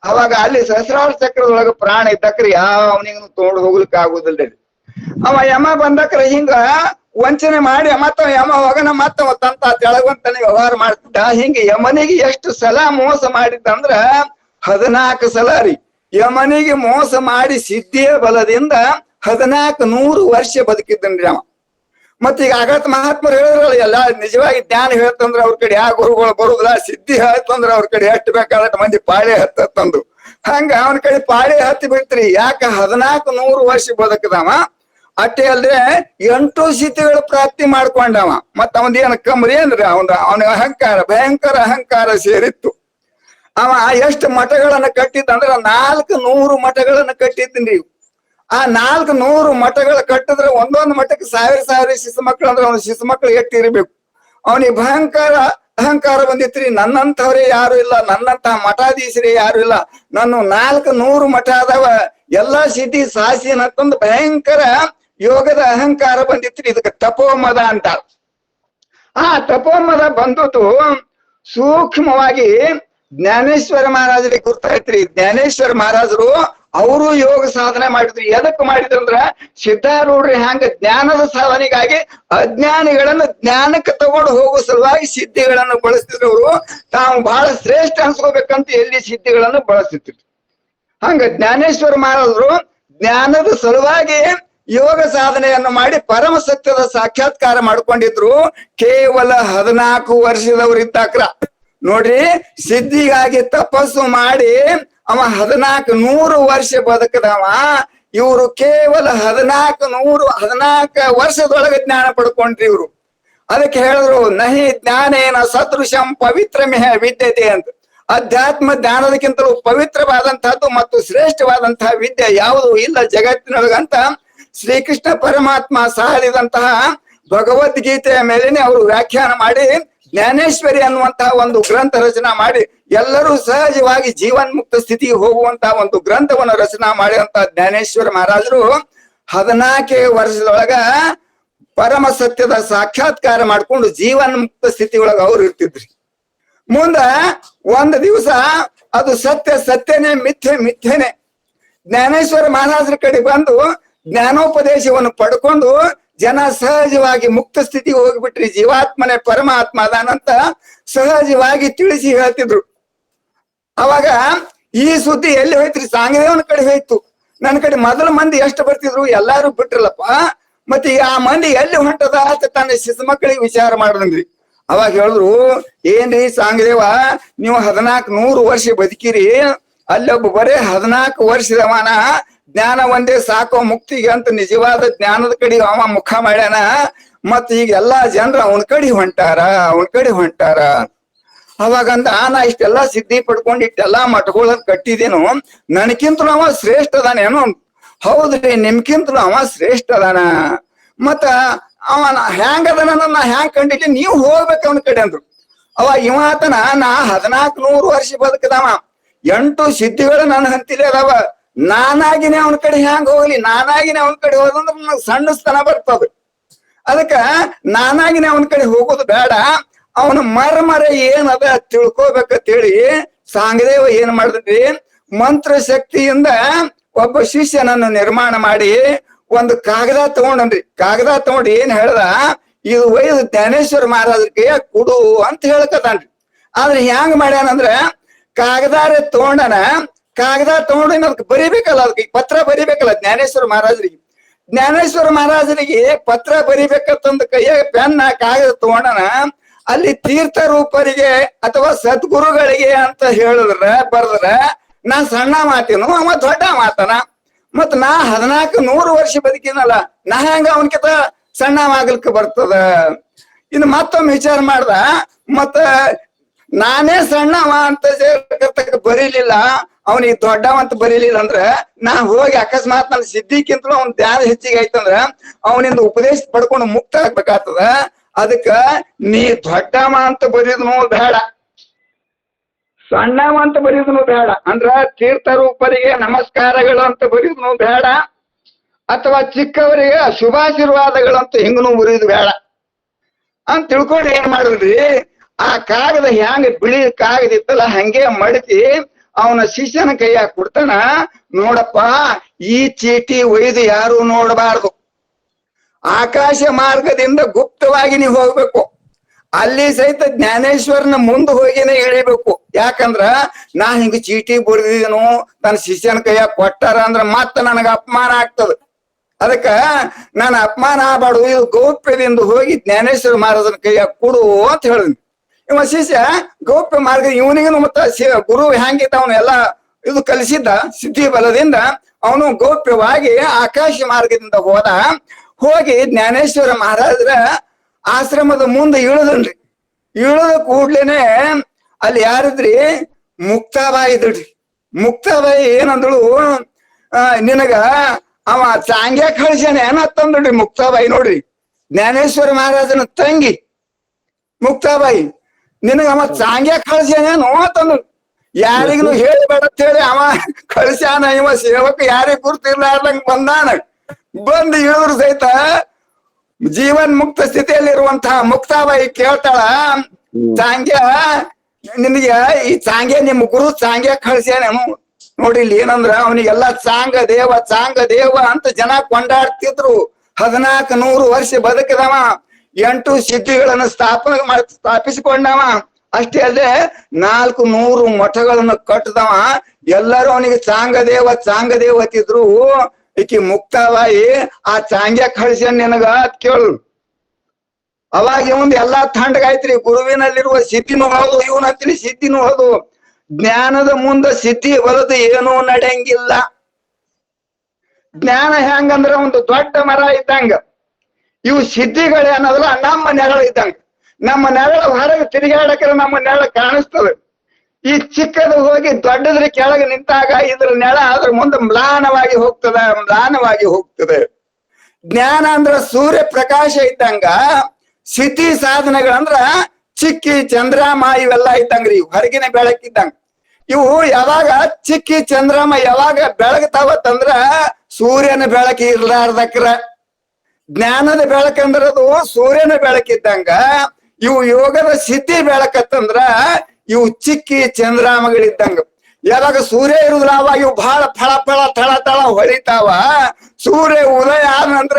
ಅವಾಗ ಅಲ್ಲಿ ಸಹಸ್ರಾರ ಚಕ್ರದೊಳಗೆ ಪ್ರಾಣ ಇದ್ದಕ್ರ ಯಾವನಿಗೂ ತೋಡ್ ಹೋಗ್ಲಿಕ್ಕೆ ಆಗುದಿಲ್ಲ. ಅವ ಯಮ ಬಂದಕ್ರ ಹಿಂಗ ವಂಚನೆ ಮಾಡಿ ಯಮ ಹೋಗನ ಮತ್ತ ತಂತ ತೆಳಗಂತಾನೆ ವ್ಯವಹಾರ ಮಾಡ್ತಿದ್ದ. ಹಿಂಗೆ ಯಮನಿಗೆ ಎಷ್ಟು ಸಲ ಮೋಸ ಮಾಡಿದ್ದಂದ್ರ 14 ಸಲ ರೀ. ಯಮನಿಗೆ ಮೋಸ ಮಾಡಿ ಸಿದ್ಧಿಯ ಬಲದಿಂದ 1400 ವರ್ಷ ಬದುಕಿದ್ದನ್ರಿ ಅವ. ಮತ್ತೀಗ ಆಗತ್ ಮಹಾತ್ಮರು ಹೇಳಿದ್ರಲ್ಲ, ಎಲ್ಲ ನಿಜವಾಗಿ ಜ್ಞಾನ ಹೇಳ್ತಂದ್ರ ಅವ್ರ ಕಡೆ ಯಾವ ಗುರುಗಳು ಬರುದಿಲ್ಲ, ಸಿದ್ಧಿ ಹೇಳ್ತಂದ್ರ ಅವ್ರ ಕಡೆ ಎಷ್ಟು ಬೇಕಾದಷ್ಟು ಮಂದಿ ಪಾಳೆ ಹತ್ತಂದು. ಹಂಗ ಅವನ ಕಡೆ ಪಾಳೆ ಹತ್ತಿ ಬಿಡ್ತ್ರಿ. ಯಾಕ 1400 ವರ್ಷ ಬದುಕದವ. ಅಷ್ಟೇ ಅಲ್ದೆ 8 ಸಿದ್ಧಿಗಳು ಪ್ರಾಪ್ತಿ ಮಾಡ್ಕೊಂಡವ. ಮತ್ತ ಅವನ್ ಏನ್ ಕಮ್ರಿ ಅಂದ್ರೆ ಅವನ ಅಹಂಕಾರ, ಭಯಂಕರ ಅಹಂಕಾರ ಸೇರಿತ್ತು. ಅವ ಎಷ್ಟು ಮಠಗಳನ್ನ ಕಟ್ಟಿದ್ದಂದ್ರ 400 ಮಠಗಳನ್ನ ಕಟ್ಟಿದ್ದೀನಿ. ಆ 400 ಮಠಗಳು ಕಟ್ಟಿದ್ರೆ ಒಂದೊಂದು ಮಠಕ್ಕೆ 1000 ಶಿಶು ಮಕ್ಕಳು ಅಂದ್ರೆ ಅವ್ನ ಶಿಶು ಮಕ್ಕಳು ಎಷ್ಟು ಇರಬೇಕು. ಅವನಿಗೆ ಭಯಂಕರ ಅಹಂಕಾರ ಬಂದಿತ್ರಿ. ನನ್ನಂತವ್ರೇ ಯಾರು ಇಲ್ಲ, ನನ್ನಂತಹ ಮಠಾಧೀಶರೇ ಯಾರು ಇಲ್ಲ, ನಾನು 400 ಮಠ ಅದಾವ, ಎಲ್ಲಾ ಸಿದ್ಧಿ ಸಾಹಸಿ ಅಂತಂದು ಭಯಂಕರ ಯೋಗದ ಅಹಂಕಾರ ಬಂದಿತ್ರಿ. ಇದಕ್ಕೆ ತಪೋಮದ ಅಂತ. ಆ ತಪೋಮದ ಬಂದದ್ದು ಸೂಕ್ಷ್ಮವಾಗಿ ಜ್ಞಾನೇಶ್ವರ ಮಹಾರಾಜರಿಗೆ ಗುರ್ತಾಯ್ತ್ರಿ. ಜ್ಞಾನೇಶ್ವರ ಮಹಾರಾಜರು ಅವರು ಯೋಗ ಸಾಧನೆ ಮಾಡಿದ್ರು. ಎದಕ್ ಮಾಡಿದ್ರಂದ್ರ ಸಿದ್ಧಾರೂಢ್ರಿ ಹ್ಯಾಂಗ ಜ್ಞಾನದ ಸಾಧನೆಗಾಗಿ ಅಜ್ಞಾನಿಗಳನ್ನು ಜ್ಞಾನಕ್ಕೆ ತಗೊಂಡು ಹೋಗೋ ಸಲುವಾಗಿ ಸಿದ್ಧಿಗಳನ್ನು ಬಳಸ್ತಿದ್ರು. ಅವರು ತಾವು ಬಹಳ ಶ್ರೇಷ್ಠ ಅನ್ಸ್ಕೋಬೇಕಂತ ಎಲ್ಲಿ ಸಿದ್ಧಿಗಳನ್ನು ಬಳಸ್ತಿದ್ರು. ಹಂಗ ಜ್ಞಾನೇಶ್ವರ ಮಹಾರಾಜರು ಜ್ಞಾನದ ಸಲುವಾಗಿ ಯೋಗ ಸಾಧನೆಯನ್ನು ಮಾಡಿ ಪರಮ ಸತ್ಯದ ಸಾಕ್ಷಾತ್ಕಾರ ಮಾಡ್ಕೊಂಡಿದ್ರು. ಕೇವಲ 14 ವರ್ಷದವರಿದ್ದಾಕ್ರ ನೋಡ್ರಿ. ಸಿದ್ಧಿಗಾಗಿ ತಪಸ್ಸು ಮಾಡಿ ಅವ 1400 ವರ್ಷ ಬದುಕದವ. ಇವರು ಕೇವಲ 14 ವರ್ಷದೊಳಗೆ ಜ್ಞಾನ ಪಡ್ಕೊಂಡ್ರಿ ಇವ್ರು. ಅದಕ್ಕೆ ಹೇಳಿದ್ರು ನಹಿ ಜ್ಞಾನೇನ ಸದೃಶಂ ಪವಿತ್ರಮೇಹ ವಿದ್ಯತೆ ಅಂತ. ಅಧ್ಯಾತ್ಮ ಜ್ಞಾನದಕ್ಕಿಂತಲೂ ಪವಿತ್ರವಾದಂತಹದ್ದು ಮತ್ತು ಶ್ರೇಷ್ಠವಾದಂತಹ ವಿದ್ಯೆ ಯಾವುದು ಇಲ್ಲ ಜಗತ್ತಿನೊಳಗಂತ ಶ್ರೀಕೃಷ್ಣ ಪರಮಾತ್ಮ ಸಾರಿದಂತಹ ಭಗವದ್ಗೀತೆಯ ಮೇಲೇನೆ ಅವರು ವ್ಯಾಖ್ಯಾನ ಮಾಡಿ ಜ್ಞಾನೇಶ್ವರಿ ಅನ್ನುವಂತಹ ಒಂದು ಗ್ರಂಥ ರಚನಾ ಮಾಡಿ ಎಲ್ಲರೂ ಸಹಜವಾಗಿ ಜೀವನ್ಮುಕ್ತ ಸ್ಥಿತಿಗೆ ಹೋಗುವಂತಹ ಒಂದು ಗ್ರಂಥವನ್ನು ರಚನಾ ಮಾಡಿದಂತ ಜ್ಞಾನೇಶ್ವರ ಮಹಾರಾಜರು 14 ವರ್ಷದೊಳಗ ಪರಮ ಸತ್ಯದ ಸಾಕ್ಷಾತ್ಕಾರ ಮಾಡ್ಕೊಂಡು ಜೀವನ್ಮುಕ್ತ ಸ್ಥಿತಿ ಒಳಗ ಅವ್ರು ಇರ್ತಿದ್ರಿ. ಮುಂದ ಒಂದು ದಿವಸ ಅದು ಸತ್ಯನೇ ಮಿಥ್ಯೆನೆ ಜ್ಞಾನೇಶ್ವರ ಮಹಾರಾಜರ ಕಡೆ ಬಂದು ಜ್ಞಾನೋಪದೇಶವನ್ನು ಪಡ್ಕೊಂಡು ಜನ ಸಹಜವಾಗಿ ಮುಕ್ತ ಸ್ಥಿತಿಗೆ ಹೋಗ್ಬಿಟ್ರಿ. ಜೀವಾತ್ಮನೆ ಪರಮಾತ್ಮ ಅದಾನಂತ ಸಹಜವಾಗಿ ತಿಳಿಸಿ ಹೇಳ್ತಿದ್ರು. ಅವಾಗ ಈ ಸುದ್ದಿ ಎಲ್ಲಿ ಹೋಯ್ತ್ರಿ? ಸಾಂಗದೇವನ ಕಡೆ ಹೋಯ್ತು. ನನ್ನ ಕಡೆ ಮೊದಲ ಮಂದಿ ಎಷ್ಟು ಬರ್ತಿದ್ರು, ಎಲ್ಲಾರು ಬಿಟ್ರಲ್ಲಪ್ಪ. ಮತ್ತೆ ಆ ಮಂದಿ ಎಲ್ಲಿ ಹೊಂಟದ ಅಂತ ತನ್ನ ಶಿಶು ಮಕ್ಕಳಿಗೆ ವಿಚಾರ ಮಾಡಿದ್ರಿ. ಅವಾಗ ಹೇಳಿದ್ರು, ಏನ್ರಿ ಸಾಂಗದೇವ, ನೀವು 1400 ವರ್ಷ ಬದುಕಿರಿ, ಅಲ್ಲೊಬ್ಬ ಬರೇ 14 ವರ್ಷದವನ ಜ್ಞಾನ ಒಂದೇ ಸಾಕೋ ಮುಕ್ತಿಗೆ ಅಂತ ನಿಜವಾದ ಜ್ಞಾನದ ಕಡೆ ಅವ ಮುಖ ಮಾಡ್ಯಾನ. ಮತ್ ಈಗ ಎಲ್ಲಾ ಜನರು ಅವನ ಕಡೆ ಹೊಂಟಾರ. ಅವಾಗಂದ ನಾ ಇಷ್ಟೆಲ್ಲಾ ಸಿದ್ಧಿ ಪಡ್ಕೊಂಡು ಇಷ್ಟೆಲ್ಲಾ ಮಠಗಳನ್ನ ಕಟ್ಟಿದೇನು, ನನಗಿಂತಲೂ ಅವ ಶ್ರೇಷ್ಠ ಅದಾನೇನು? ಹೌದ್ರಿ, ನಿಮ್ಗಿಂತಲೂ ಅವ ಶ್ರೇಷ್ಠ ಅದಾನ. ಮತ್ತ ಅವನ ಹ್ಯಾಂಗ ಅದಾನ ನಾ ಹ್ಯಾಂಗ್ ಕಂಡಿದ್ದೆ, ನೀವು ಹೋಗ್ಬೇಕು ಅವನ ಕಡೆ ಅಂದ್ರು. ಅವಾಗ ಇವ ಆತನ ನಾ 1400 ವರ್ಷ ಬದುಕದವ, 8 ಸಿದ್ಧಿಗಳು ನನ್ನ ಹಂತಿಲಿ ಅದಾವ, ನಾನಾಗಿನೇ ಅವನ ಕಡೆ ಹ್ಯಾಂಗ ಹೋಗ್ಲಿ? ನಾನಾಗಿನೇ ಅವನ ಕಡೆ ಹೋದಂದ್ರ ನಂಗೆ ಸಣ್ಣ ಸ್ತನ ಬರ್ತದ. ಅದಕ್ಕ ನಾನಾಗಿನೇ ಅವನ ಕಡೆ ಹೋಗೋದು ಬೇಡ. ಅವನ ಮರ್ಮರ ಏನದ ತಿಳ್ಕೊಬೇಕಂತೇಳಿ ಸಾಂಗದೇವ ಏನ್ ಮಾಡಿದ್ರಿ, ಮಂತ್ರ ಶಕ್ತಿಯಿಂದ ಒಬ್ಬ ಶಿಷ್ಯನನ್ನು ನಿರ್ಮಾಣ ಮಾಡಿ ಒಂದು ಕಾಗದ ತಗೊಂಡನ್ರಿ. ಕಾಗದ ತಗೊಂಡು ಏನ್ ಹೇಳ್ದ, ಇದು ಒಯ್ದು ಜ್ಞಾನೇಶ್ವರ ಮಹಾರಾಜರ ಕೈಯಾಗ ಕೊಡು ಅಂತ ಹೇಳ್ಕತಾನ್ರಿ. ಆದ್ರೆ ಹೆಂಗ್ ಮಾಡ್ಯಾನಂದ್ರ, ಕಾಗದಾರೆ ತಗೊಂಡನ, ಕಾಗದ ತಗೊಂಡು ಅದಕ್ಕೆ ಬರಿಬೇಕಲ್ಲ, ಅದಕ್ಕೆ ಪತ್ರ ಬರಿಬೇಕಲ್ಲ ಜ್ಞಾನೇಶ್ವರ ಮಹಾರಾಜರಿಗೆ. ಜ್ಞಾನೇಶ್ವರ ಮಹಾರಾಜರಿಗೆ ಪತ್ರ ಬರಿಬೇಕಂತಂದ ಕೈಯಾಗ ಪೆನ್ನ ಕಾಗದ ತಗೊಂಡನ, ಅಲ್ಲಿ ತೀರ್ಥ ರೂಪರಿಗೆ ಅಥವಾ ಸದ್ಗುರುಗಳಿಗೆ ಅಂತ ಹೇಳಿದ್ರ ಬರ್ದ್ರ, ನಾ ಸಣ್ಣ ಮಾತೇನು ಅವ ದೊಡ್ಡ ಮಾತನ, ಮತ್ ನಾ 1400 ವರ್ಷ ಬದುಕಿನಲ್ಲ, ನಾ ಹೆಂಗ ಅವನ್ಕಿಂತ ಸಣ್ಣ ಆಗ್ಲಿಕ್ಕೆ ಬರ್ತದ. ಇನ್ನು ಮತ್ತೊಮ್ಮೆ ವಿಚಾರ ಮಾಡ್ದ, ಮತ್ತ ನಾನೇ ಸಣ್ಣವ ಅಂತ ಬರೀಲಿಲ್ಲ, ಅವನಿಗೆ ದೊಡ್ಡವ ಅಂತ ಬರೀಲಿಲ್ಲ ಅಂದ್ರ, ನಾ ಹೋಗಿ ಅಕಸ್ಮಾತ್ ನನ್ನ ಸಿದ್ಧಿಕ್ಕಿಂತಲೂ ಅವ್ನ ಧ್ಯಾನ ಹೆಚ್ಚಿಗೆ ಆಯ್ತಂದ್ರ ಅವನಿಂದ ಉಪದೇಶ ಪಡ್ಕೊಂಡು ಮುಕ್ತ ಆಗ್ಬೇಕಾಗ್ತದ. ಅದಕ್ಕ ನೀ ದೊಡ್ಡವ ಅಂತ ಬರೀದ್ನು ಬೇಡ, ಸಣ್ಣವ ಅಂತ ಬರೀದ್ನು ಬೇಡ, ಅಂದ್ರ ತೀರ್ಥ ರೂಪರಿಗೆ ನಮಸ್ಕಾರಗಳು ಅಂತ ಬರೀದ್ನು ಬೇಡ, ಅಥವಾ ಚಿಕ್ಕವರಿಗೆ ಶುಭಾಶೀರ್ವಾದಗಳಂತ ಹಿಂಗನು ಬರೀದು ಬೇಡ ಅಂತ ತಿಳ್ಕೊಂಡು ಏನ್ ಮಾಡಿದ್ರಿ, ಆ ಕಾಗದ ಹ್ಯಾಂಗ ಬಿಳಿ ಕಾಗದ ಇತ್ತಲ್ಲ ಹಂಗೆ ಮಡಚಿ ಅವನ ಶಿಷ್ಯನ ಕೈಯಾಗ ಕೊಡ್ತಾನ. ನೋಡಪ್ಪ, ಈ ಚೀಟಿ ಒಯ್ದು ಯಾರು ನೋಡಬಾರ್ದು, ಆಕಾಶ ಮಾರ್ಗದಿಂದ ಗುಪ್ತವಾಗಿ ನೀವು ಹೋಗ್ಬೇಕು, ಅಲ್ಲಿ ಸಹಿತ ಜ್ಞಾನೇಶ್ವರನ ಮುಂದೆ ಹೋಗಿನೇ ಇಳಿಬೇಕು. ಯಾಕಂದ್ರ ನಾ ಹಿಂಗ ಚೀಟಿ ಬರೆದಿದನು ನನ್ನ ಶಿಷ್ಯನ ಕೈಯಾಗ ಕೊಟ್ಟಾರ ಅಂದ್ರ ಮತ್ತ ನನಗ ಅಪಮಾನ ಆಗ್ತದ. ಅದಕ್ಕ ನಾನು ಅಪಮಾನ ಆಗಬಾರ್ದು, ಇದು ಗೌಪ್ಯದಿಂದ ಹೋಗಿ ಜ್ಞಾನೇಶ್ವರ ಮಹಾರಾಜನ ಕೈಯಾಗ ಕೊಡು ಅಂತ ಹೇಳಿದ್ನಿ. ಇವ ಶಿಷ್ಯ ಗೌಪ್ಯ ಮಾರ್ಗ, ಇವನಿಗೂ ಮತ್ತ ಗುರು ಹ್ಯಾಂಗಿದ್ದ ಅವನು ಎಲ್ಲ ಇದು ಕಲಿಸಿದ್ದ ಸಿದ್ಧಿ ಬಲದಿಂದ, ಅವನು ಗೌಪ್ಯವಾಗಿ ಆಕಾಶ ಮಾರ್ಗದಿಂದ ಹೋಗಿ ಜ್ಞಾನೇಶ್ವರ ಮಹಾರಾಜರ ಆಶ್ರಮದ ಮುಂದೆ ಇಳಿದನ್ರಿ. ಇಳಿದ ಕೂಡ್ಲೇನೆ ಅಲ್ಲಿ ಯಾರಿದ್ರಿ, ಮುಕ್ತಾಬಾಯಿ ಇದ್ರಿ. ಮುಕ್ತಾಬಾಯಿ ಏನಂದಳು, ನಿನಗ ಅವ ಚಾಂಗ್ಯ ಕಳ್ಸ್ಯಾನ ಏನತ್ತಂದ್ರಿ ಮುಕ್ತಾಬಾಯಿ. ನೋಡ್ರಿ, ಜ್ಞಾನೇಶ್ವರ ಮಹಾರಾಜನ ತಂಗಿ ಮುಕ್ತಾಬಾಯಿ, ನಿನಗ ಅವ ಚಾಂಗ್ಯ ಕಳ್ಸ್ಯಾನೇನು ಅಂತಂದ್ರು. ಯಾರಿಗೂ ಹೇಳಿಬೇಡ ಅಂತ ಹೇಳಿ ಅವ ಕಳ್ಸ್ಯಾನ, ಇವ ಸೇವಕ ಯಾರಿಗ ಗುರ್ತಿರ್ಲಾರ್ದಂಗ ಬಂದಾನ. ಬಂದು ಇಳಿದ್ರು ಸಹಿತ ಜೀವನ್ ಮುಕ್ತ ಸ್ಥಿತಿಯಲ್ಲಿರುವಂತಹ ಮುಕ್ತಾಬಾಯಿ ಕೇಳ್ತಾಳ, ಚಾಂಗ್ಯ ನಿನಗೆ ಈ ಚಾಂಗ್ಯ ನಿಮ್ಮ ಗುರು ಚಾಂಗ್ಯ ಕಳ್ಸ್ಯಾನೇನು? ನೋಡಿ ಇಲ್ಲಿ ಏನಂದ್ರ, ಅವನಿಗೆಲ್ಲ ಚಾಂಗ ದೇವ ಅಂತ ಜನ ಕೊಂಡಾಡ್ತಿದ್ರು. 1400 ವರ್ಷ ಬದುಕಿದವ, 8 ಸಿದ್ಧಿಗಳನ್ನು ಸ್ಥಾಪಿಸಿಕೊಂಡವ. ಅಷ್ಟೇ ಅಲ್ಲದೆ 400 ಮಠಗಳನ್ನು ಕಟ್ಟದವ. ಎಲ್ಲರೂ ಅವನಿಗೆ ಚಾಂಗದೇವ ಅತ್ತಿದ್ರು. ಈಕಿ ಮುಕ್ತಾಬಾಯಿ ಆ ಚಾಂಗ್ಯ ಕಳ್ಸ್ಯಾನ ನಿನಗ ಅಂತ ಕೇಳು. ಅವಾಗ ಇವಂದ್ ಎಲ್ಲಾ ಥಂಡಗಾಯ್ತ್ರಿ. ಗುರುವಿನಲ್ಲಿರುವ ಸಿದ್ಧಿನೂ ಹೌದು, ಇವನ್ ಹತ್ತಿರ ಸಿದ್ಧಿನೂ ಹೌದು. ಜ್ಞಾನದ ಮುಂದೆ ಸಿದ್ಧಿ ಬಲದು ಏನೂ ನಡೆಯಂಗಿಲ್ಲ. ಜ್ಞಾನ ಹೆಂಗಂದ್ರ ಒಂದು ದೊಡ್ಡ ಮರ ಇದ್ದಂಗ, ಇವು ಸಿದ್ಧಿಗಳೇನದಲ್ಲ ನಮ್ಮ ನೆರಳು ಇದ್ದಂಗ. ನಮ್ಮ ನೆರಳು ಹೊರಗೆ ತಿರುಗಾಡಕ್ರೆ ನಮ್ಮ ನೆರಳು ಕಾಣಿಸ್ತದೆ. ಈ ಚಿಕ್ಕದು ಹೋಗಿ ದೊಡ್ಡದ್ರ ಕೆಳಗೆ ನಿಂತಾಗ ಇದ್ರ ನೆಳ ಅದ್ರ ಮುಂದೆ ಮ್ಲಾನವಾಗಿ ಹೋಗ್ತದೆ. ಜ್ಞಾನ ಅಂದ್ರ ಸೂರ್ಯ ಪ್ರಕಾಶ ಇದ್ದಂಗ, ಸಿದ್ಧಿ ಸಾಧನೆಗಳಂದ್ರ ಚಿಕ್ಕಿ ಚಂದ್ರಮ ಇವೆಲ್ಲ ಇದ್ದಂಗ್ರಿ, ಹೊರಗಿನ ಬೆಳಕಿದ್ದಂಗ. ಇವು ಯಾವಾಗ ಚಿಕ್ಕಿ ಚಂದ್ರಮ ಯಾವಾಗ ಬೆಳಗ್ತಾವತ್ತಂದ್ರ ಸೂರ್ಯನ ಬೆಳಕು ಇರ್ಲಾರ್ದಕ್ರ. ಜ್ಞಾನದ ಬೆಳಕಂದ್ರದು ಸೂರ್ಯನ ಬೆಳಕಿದ್ದಂಗ. ಇವು ಯೋಗದ ಸಿದ್ಧಿ ಬೆಳಕತ್ತಂದ್ರ ಇವು ಚಿಕ್ಕಿ ಚಂದ್ರಾಮಗಳಿದ್ದಂಗ. ಯಾವಾಗ ಸೂರ್ಯ ಇರುದಿಲ್ಲ ಅವಾಗ ಇವು ಬಹಳ ಫಳ ತಳ ಹೊಳಿತಾವ. ಸೂರ್ಯ ಉದಯ ಆದ ನಂತರ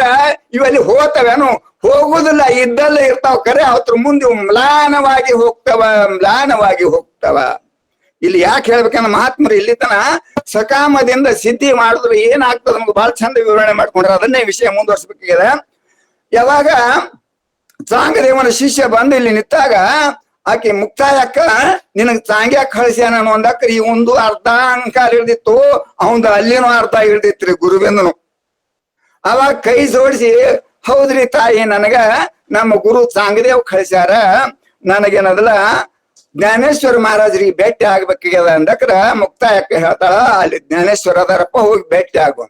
ಇವಲ್ಲಿ ಹೋಗ್ತವೇನು? ಹೋಗುದಿಲ್ಲ, ಇದ್ದಲ್ಲೇ ಇರ್ತಾವ. ಕರೆ ಅವತ್ರ ಮುಂದೆ ಮ್ಲಾನವಾಗಿ ಹೋಗ್ತಾವ. ಇಲ್ಲಿ ಯಾಕೆ ಹೇಳ್ಬೇಕಂದ್ರ ಮಹಾತ್ಮರು ಇಲ್ಲಿ ತನ ಸಕಾಮದಿಂದ ಸಿದ್ಧಿ ಮಾಡಿದ್ರೆ ಏನಾಗ್ತದ ನಮ್ಗೆ ಬಹಳ ಚಂದ ವಿವರಣೆ ಮಾಡ್ಕೊಂಡ್ರೆ ಅದನ್ನೇ ವಿಷಯ ಮುಂದುವರ್ಸ್ಬೇಕಾಗಿದೆ. ಯಾವಾಗ ಚಾಂಗದೇವನ ಶಿಷ್ಯ ಬಂದು ಇಲ್ಲಿ ನಿಂತಾಗ ಆಕೆ ಮುಕ್ತಾಯಕ್ಕ ನಿನಗ್ ಚಾಂಗ್ಯ ಕಳ್ಸ್ಯಾನ ಅಂದಕ್ರಿ ಇವಂದು ಅರ್ಧ ಅಂಕಾಲ ಹಿಡ್ದಿತ್ತು, ಅವಂದು ಅಲ್ಲಿನೂ ಅರ್ಧ ಹಿಡ್ದಿತ್ರಿ ಗುರುವಿಂದನು. ಅವಾಗ ಕೈ ಜೋಡಿಸಿ, ಹೌದ್ರಿ ತಾಯಿ, ನನಗ ನಮ್ಮ ಗುರು ಚಾಂಗದೇವ್ ಕಳ್ಸ್ಯಾರ, ನನಗೇನದಲ್ಲ ಜ್ಞಾನೇಶ್ವರ ಮಹಾರಾಜರಿಗೆ ಭೇಟಿ ಆಗ್ಬೇಕಾಗ್ಯದ ಅಂದಕ್ರ ಮುಕ್ತಾಯಕ್ಕ ಹೇಳ್ತಾಳ, ಅಲ್ಲಿ ಜ್ಞಾನೇಶ್ವರ ಅದಾರಪ್ಪ, ಹೋಗಿ ಭೇಟಿ ಆಗುವ.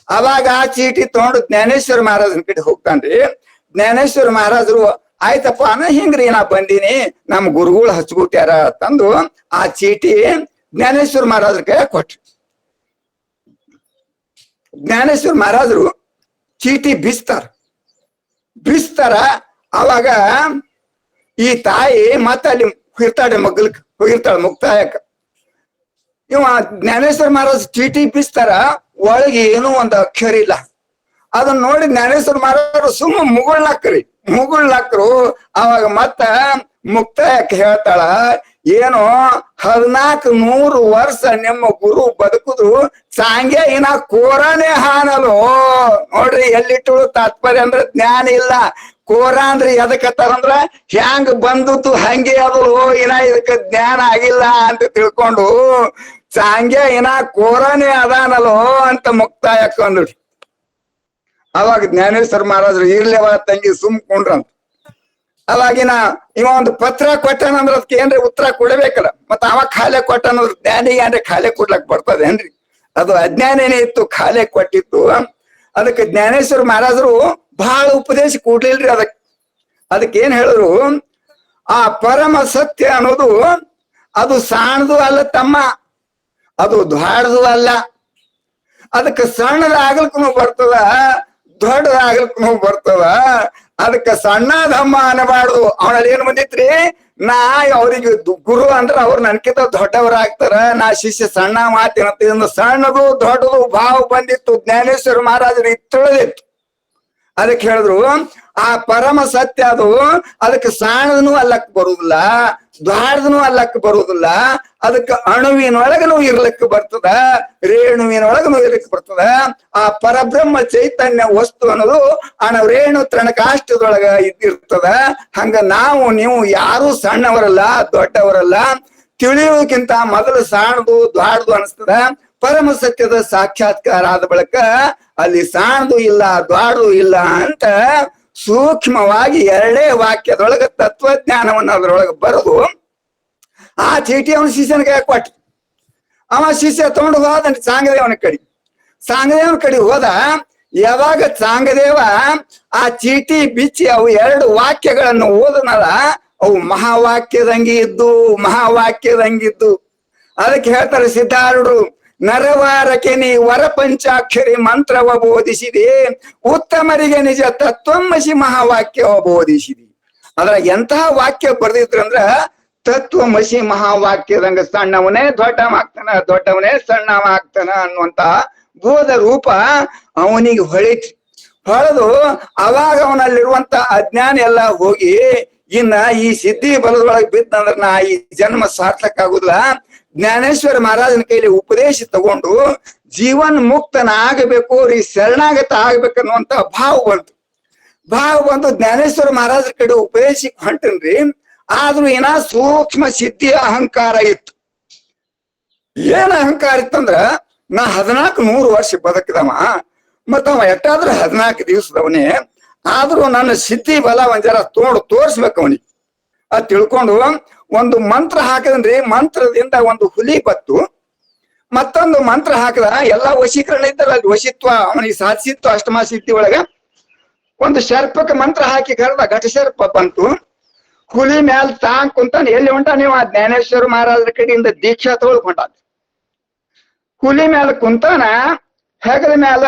ಅವಾಗ ಆ ಚೀಟಿ ತಗೊಂಡು ಜ್ಞಾನೇಶ್ವರ ಮಹಾರಾಜನ ಕಡೆ ಹೋಗ್ತಾನ್ರಿ. ಜ್ಞಾನೇಶ್ವರ ಮಹಾರಾಜರು ಆಯ್ತಪ್ಪ ಹಿಂಗ್ರಿ ನಾ ಬಂದೀನಿ, ನಮ್ ಗುರುಗಳು ಹಚ್ಕೊಟ್ಯಾರ ತಂದು ಆ ಚೀಟಿ ಜ್ಞಾನೇಶ್ವರ ಮಹಾರಾಜರ ಕೈ ಕೊಟ್ರಿ. ಜ್ಞಾನೇಶ್ವರ ಮಹಾರಾಜರು ಚೀಟಿ ಬಿಸ್ತಾರ. ಅವಾಗ ಈ ತಾಯಿ ಮತ್ತ ಅಲ್ಲಿ ಹೋಗಿರ್ತಾಳೆ ಮಗ್ಲಕ್ ಹೋಗಿರ್ತಾಳ ಮುಕ್ತಾಯಕ್ಕ. ಇವ ಜ್ಞಾನೇಶ್ವರ ಮಹಾರಾಜ್ ಚೀಟಿ ಬೀಸ್ತಾರ, ಒಳಗೆ ಏನೂ ಒಂದು ಅಕ್ಷರ ಇಲ್ಲ. ಅದನ್ನ ನೋಡಿ ಜ್ಞಾನೇಶ್ವರ ಮಹಾರಾಜರು ಸುಮ್ಮ ಮುಗುಳ್ನಾಕ್ರು. ಅವಾಗ ಮತ್ತ ಮುಕ್ತಾಯಕ್ಕೆ ಹೇಳ್ತಾಳ, ಏನು 1400 ವರ್ಷ ನಿಮ್ಮ ಗುರು ಬದುಕುದು ಸಾಂಗೆ ಇನ್ನ ಕೋರಾನೇ ಹಾನಲು. ನೋಡ್ರಿ ಎಲ್ಲಿಟ್ಟು ತಾತ್ಪರ್ಯ ಅಂದ್ರ ಜ್ಞಾನ ಇಲ್ಲ. ಕೋರ ಅಂದ್ರೆ ಎದಕ್ಕತ್ತಾರಂದ್ರ ಹ್ಯಾಂಗ ಬಂದದ್ದು ಹಂಗೆ ಅದು, ಇನ್ನ ಇದಕ್ಕ ಜ್ಞಾನ ಆಗಿಲ್ಲ ಅಂತ ತಿಳ್ಕೊಂಡು ಸಾಂಗೆ ಇನ್ನ ಕೋರಾನೇ ಅದಾನಲ್ಲೋ ಅಂತ ಮುಕ್ತಾಯಕ್ಕ ಅಂದ್ರಿ. ಅವಾಗ ಜ್ಞಾನೇಶ್ವರ ಮಹಾರಾಜರು ಇರ್ಲಿವ ತಂಗಿ ಸುಮ್ಕೊಂಡ್ರಂತ. ಅವಾಗಿನ ಇವ ಒಂದು ಪತ್ರ ಕೊಟ್ಟನಂದ್ರ ಅದಕ್ಕೆ ಏನ್ರಿ ಉತ್ತರ ಕೊಡಬೇಕಲ್ಲ. ಮತ್ತ ಅವ ಖಾಲಿ ಕೊಟ್ಟನಂದ್ರ ಜ್ಞಾನಿಗೆ ಏನ್ರಿ ಖಾಲಿ ಕೊಡ್ಲಕ್ ಬರ್ತದೇನ್ರಿ? ಅದು ಅಜ್ಞಾನೇನೇ ಇತ್ತು, ಖಾಲಿ ಕೊಟ್ಟಿತ್ತು. ಅದಕ್ಕೆ ಜ್ಞಾನೇಶ್ವರ ಮಹಾರಾಜರು ಬಹಳ ಉಪದೇಶ ಕೊಡ್ಲಿಲ್ರಿ. ಅದಕ್ಕೆ ಏನ್ ಹೇಳಿದ್ರು, ಆ ಪರಮ ಸತ್ಯ ಅನ್ನೋದು ಅದು ಸಾಣದು ಅಲ್ಲ ತಮ್ಮ, ಅದು ದ್ವಾಡದು ಅಲ್ಲ. ಅದಕ್ಕೆ ಸಣ್ಣದಾಗ್ಲಿಕ್ಕೂ ಬರ್ತದ, ದೊಡ್ಡದಾಗ್ಲಿಕ್ಕೂ ಬರ್ತದ. ಅದಕ್ಕ ಸಣ್ಣದಮ್ಮ ಅನ್ನಬಾರ್ದು. ಅವನಲ್ಲಿ ಏನ್ ಬಂದಿತ್ರಿ, ನಾ ಅವ್ರಿಗೆ ಗುರು ಅಂದ್ರ ಅವ್ರು ನನ್ಕಿಂತ ದೊಡ್ಡವರಾಗ್ತಾರ, ನಾ ಶಿಷ್ಯ ಸಣ್ಣ ಮಾತಿನ ಸಣ್ಣದು ದೊಡ್ಡದು ಭಾವ ಬಂದಿತ್ತು. ಜ್ಞಾನೇಶ್ವರ ಮಹಾರಾಜರಿಗೆ ತಿಳಿದಿತ್ತು. ಅದಕ್ಕೆ ಹೇಳಿದ್ರು, ಆ ಪರಮ ಸತ್ಯ ಅದು ಅದಕ್ಕೆ ಸಾಣದನು ಅಲ್ಲಕ್ ಬರುದಿಲ್ಲ, ದ್ವಾರದನು ಅಲ್ಲಕ್ ಬರುದಿಲ್ಲ. ಅದಕ್ಕೆ ಅಣುವಿನೊಳಗನು ಇರ್ಲಿಕ್ ಬರ್ತದ, ರೇಣುವಿನೊಳಗನು ಇರ್ಲಿಕ್ ಬರ್ತದ. ಆ ಪರಬ್ರಹ್ಮ ಚೈತನ್ಯ ವಸ್ತು ಅನ್ನೋದು ರೇಣು ತೃಣಕಾಷ್ಟದೊಳಗ ಇದ್ದಿರ್ತದ. ಹಂಗ ನಾವು ನೀವು ಯಾರು ಸಣ್ಣವರಲ್ಲ, ದೊಡ್ಡವರಲ್ಲ. ತಿಳಿಯೋದಕ್ಕಿಂತ ಮೊದಲು ಸಾಣದು ದ್ವಾರದು ಅನಿಸ್ತದ. ಪರಮ ಸತ್ಯದ ಸಾಕ್ಷಾತ್ಕಾರ ಆದ ಬಳಿಕ ಅಲ್ಲಿ ಸಾಣದು ಇಲ್ಲ, ದ್ವಾರದು ಇಲ್ಲ ಅಂತ ಸೂಕ್ಷ್ಮವಾಗಿ 2 ವಾಕ್ಯದೊಳಗ ತತ್ವಜ್ಞಾನವನ್ನು ಅದ್ರೊಳಗೆ ಬರೆದು ಆ ಚೀಟಿ ಅವನ ಶಿಷ್ಯನಿಗೆ ಕೊಟ್ಟ. ಅವ ಶಿಷ್ಯ ತಗೊಂಡು ಹೋದ ಸಾಂಗದೇವನ ಕಡೆ ಹೋದ. ಯಾವಾಗ ಸಾಂಗದೇವ ಆ ಚೀಟಿ ಬಿಚ್ಚಿ ಅವು 2 ವಾಕ್ಯಗಳನ್ನು ಓದನಲ್ಲ, ಅವು ಮಹಾವಾಕ್ಯದಂಗಿದ್ದು. ಅದಕ್ಕೆ ಹೇಳ್ತಾರೆ ಸಿದ್ಧಾರೂಢರು, ನರವಾರಕ್ಕೆ ನೀ ವರಪಂಚಾಕ್ಷರಿ ಮಂತ್ರವ ಬೋಧಿಸಿದೆ, ಉತ್ತಮರಿಗೆ ನಿಜ ತತ್ವಮಸಿ ಮಹಾವಾಕ್ಯವ ಬೋಧಿಸಿದೆ. ಅದ್ರ ಎಂತಹ ವಾಕ್ಯ ಬರ್ದಿದ್ರಂದ್ರ ತತ್ವಮಸಿ ಮಹಾವಾಕ್ಯದಂಗ ಸಣ್ಣವನೇ ದೊಡ್ಡವಾಗ್ತಾನ, ದೊಡ್ಡವನೇ ಸಣ್ಣವಾಗ್ತಾನ ಅನ್ನುವಂತ ಬೋಧ ರೂಪ ಅವನಿಗೆ ಹೊಳೆದು ಅವಾಗ ಅವನಲ್ಲಿರುವಂತ ಅಜ್ಞಾನ ಎಲ್ಲ ಹೋಗಿ, ಇನ್ನ ಈ ಸಿದ್ಧಿ ಬಲದೊಳಗೆ ಬಿದ್ದಂದ್ರ ನಾ ಈ ಜನ್ಮ ಸಾರ್ಥಕ ಆಗುದಿಲ್ಲ. ಜ್ಞಾನೇಶ್ವರ ಮಹಾರಾಜನ ಕೈಲಿ ಉಪದೇಶ ತಗೊಂಡು ಜೀವನ್ ಮುಕ್ತನಾಗಬೇಕು ರೀ, ಶರಣಾಗತ ಆಗ್ಬೇಕನ್ನುವಂತ ಭಾವ ಬಂತು. ಜ್ಞಾನೇಶ್ವರ ಮಹಾರಾಜರ ಕಡೆ ಉಪದೇಶಕ್ಕೆ ಹೊಂಟನ್ರಿ. ಆದ್ರೂ ಏನ ಸೂಕ್ಷ್ಮ ಸಿದ್ಧಿಯ ಅಹಂಕಾರ ಇತ್ತು. ಏನ್ ಅಹಂಕಾರ ಇತ್ತಂದ್ರ, ನಾ 1400 ವರ್ಷ ಬದುಕಿದವ, ಮತ್ತ ಅವ ಎಷ್ಟಾದ್ರೂ 14 ದಿವಸದವನೇ. ಆದ್ರೂ ನನ್ನ ಸಿದ್ಧಿ ಬಲ ಒಂದ್ ಜರ ತೋರ್ಸ್ಬೇಕು ಅವನಿಗೆ ಅದ್ ತಿಳ್ಕೊಂಡು ಒಂದು ಮಂತ್ರ ಹಾಕದನ್ರಿ. ಮಂತ್ರದಿಂದ ಒಂದು ಹುಲಿ ಬತ್ತು, ಮತ್ತೊಂದು ಮಂತ್ರ ಹಾಕದ ಎಲ್ಲಾ ವಶೀಕರಣ ಇದ್ದಲ್ಲ, ಅಲ್ಲಿ ವಶಿತ್ವ ಅವನಿಗೆ ಸಾಧಿಸಿತ್ತು. ಅಷ್ಟಮ ಸಿದ್ಧಿ ಒಳಗ ಒಂದು ಸರ್ಪಕ್ಕೆ ಮಂತ್ರ ಹಾಕಿ ಕರೆದ, ಘಟ ಸರ್ಪ ಬಂತು. ಹುಲಿ ಮ್ಯಾಲ ತಾಂಗ್ ಕುಂತಾನ. ಎಲ್ಲಿ ಹೊಂಟ ನೀವು? ಆ ಜ್ಞಾನೇಶ್ವರ ಮಹಾರಾಜರ ಕಡೆಯಿಂದ ದೀಕ್ಷಾ ತಗೊಳ್ಕೊಂಡ. ಹುಲಿ ಮ್ಯಾಲ ಕುಂತಾನ. ಹೆಗಲ ಮ್ಯಾಲ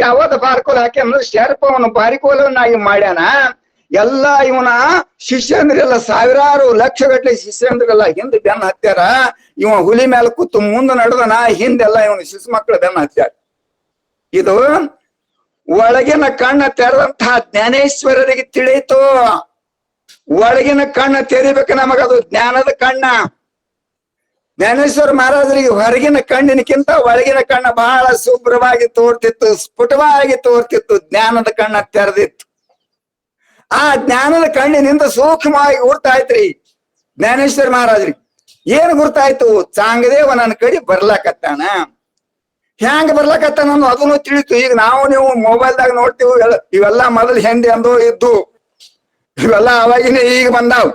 ಯಾವದ ಬಾರ್ಕೋಲ್ ಹಾಕಿ ಅಂದ್ರೆ ಸರ್ಪವನು ಬಾರಿಕೋಲನ್ನಾಗಿ ಮಾಡ್ಯಾನ. ಎಲ್ಲ ಇವನ ಶಿಷ್ಯಂದ್ರೆಲ್ಲ ಸಾವಿರಾರು ಲಕ್ಷಗಟ್ಟಲೆ ಶಿಷ್ಯಂದ್ರೆಲ್ಲ ಹಿಂದ್ ಬೆನ್ನ ಹತ್ಯಾರ. ಇವ ಹುಲಿ ಮೇಲೆ ಕೂತು ಮುಂದೆ ನಡೆದನ, ಹಿಂದೆಲ್ಲ ಇವನ ಶಿಶು ಮಕ್ಕಳು ಬೆನ್ನ ಹತ್ಯಾರ. ಇದು ಒಳಗಿನ ಕಣ್ಣ ತೆರೆದಂತಹ ಜ್ಞಾನೇಶ್ವರರಿಗೆ ತಿಳಿಯಿತು. ಒಳಗಿನ ಕಣ್ಣ ತೆರಿಬೇಕು ನಮಗದು ಜ್ಞಾನದ ಕಣ್ಣ. ಜ್ಞಾನೇಶ್ವರ ಮಹಾರಾಜರಿಗೆ ಹೊರಗಿನ ಕಣ್ಣಿನಕ್ಕಿಂತ ಒಳಗಿನ ಕಣ್ಣ ಬಹಳ ಶುಭ್ರವಾಗಿ ತೋರ್ತಿತ್ತು, ಸ್ಫುಟವಾಗಿ ತೋರ್ತಿತ್ತು. ಜ್ಞಾನದ ಕಣ್ಣ ತೆರೆದಿತ್ತು. ಆ ಜ್ಞಾನದ ಕಣ್ಣಿನಿಂದ ಸೂಕ್ಷ್ಮವಾಗಿ ಗುರ್ತಾಯ್ತ್ರಿ ಜ್ಞಾನೇಶ್ವರ ಮಹಾರಾಜರಿಗೆ. ಏನ್ ಗುರ್ತಾಯ್ತು? ಸಾಂಗದೇವ ನನ್ನ ಕಡೆ ಬರ್ಲಾಕತ್ತಾನ. ಹ್ಯಾಂಗ ಬರ್ಲಾಕತ್ತಾನ ಅದನ್ನು ತಿಳಿತು. ಈಗ ನಾವು ನೀವು ಮೊಬೈಲ್ದಾಗ ನೋಡ್ತೀವಿ, ಇವೆಲ್ಲ ಮೊದಲು ಹೆಂಡಿ ಅಂದೋ ಇದ್ದು, ಇವೆಲ್ಲ ಅವಾಗಿನ ಈಗ ಬಂದಾವ್.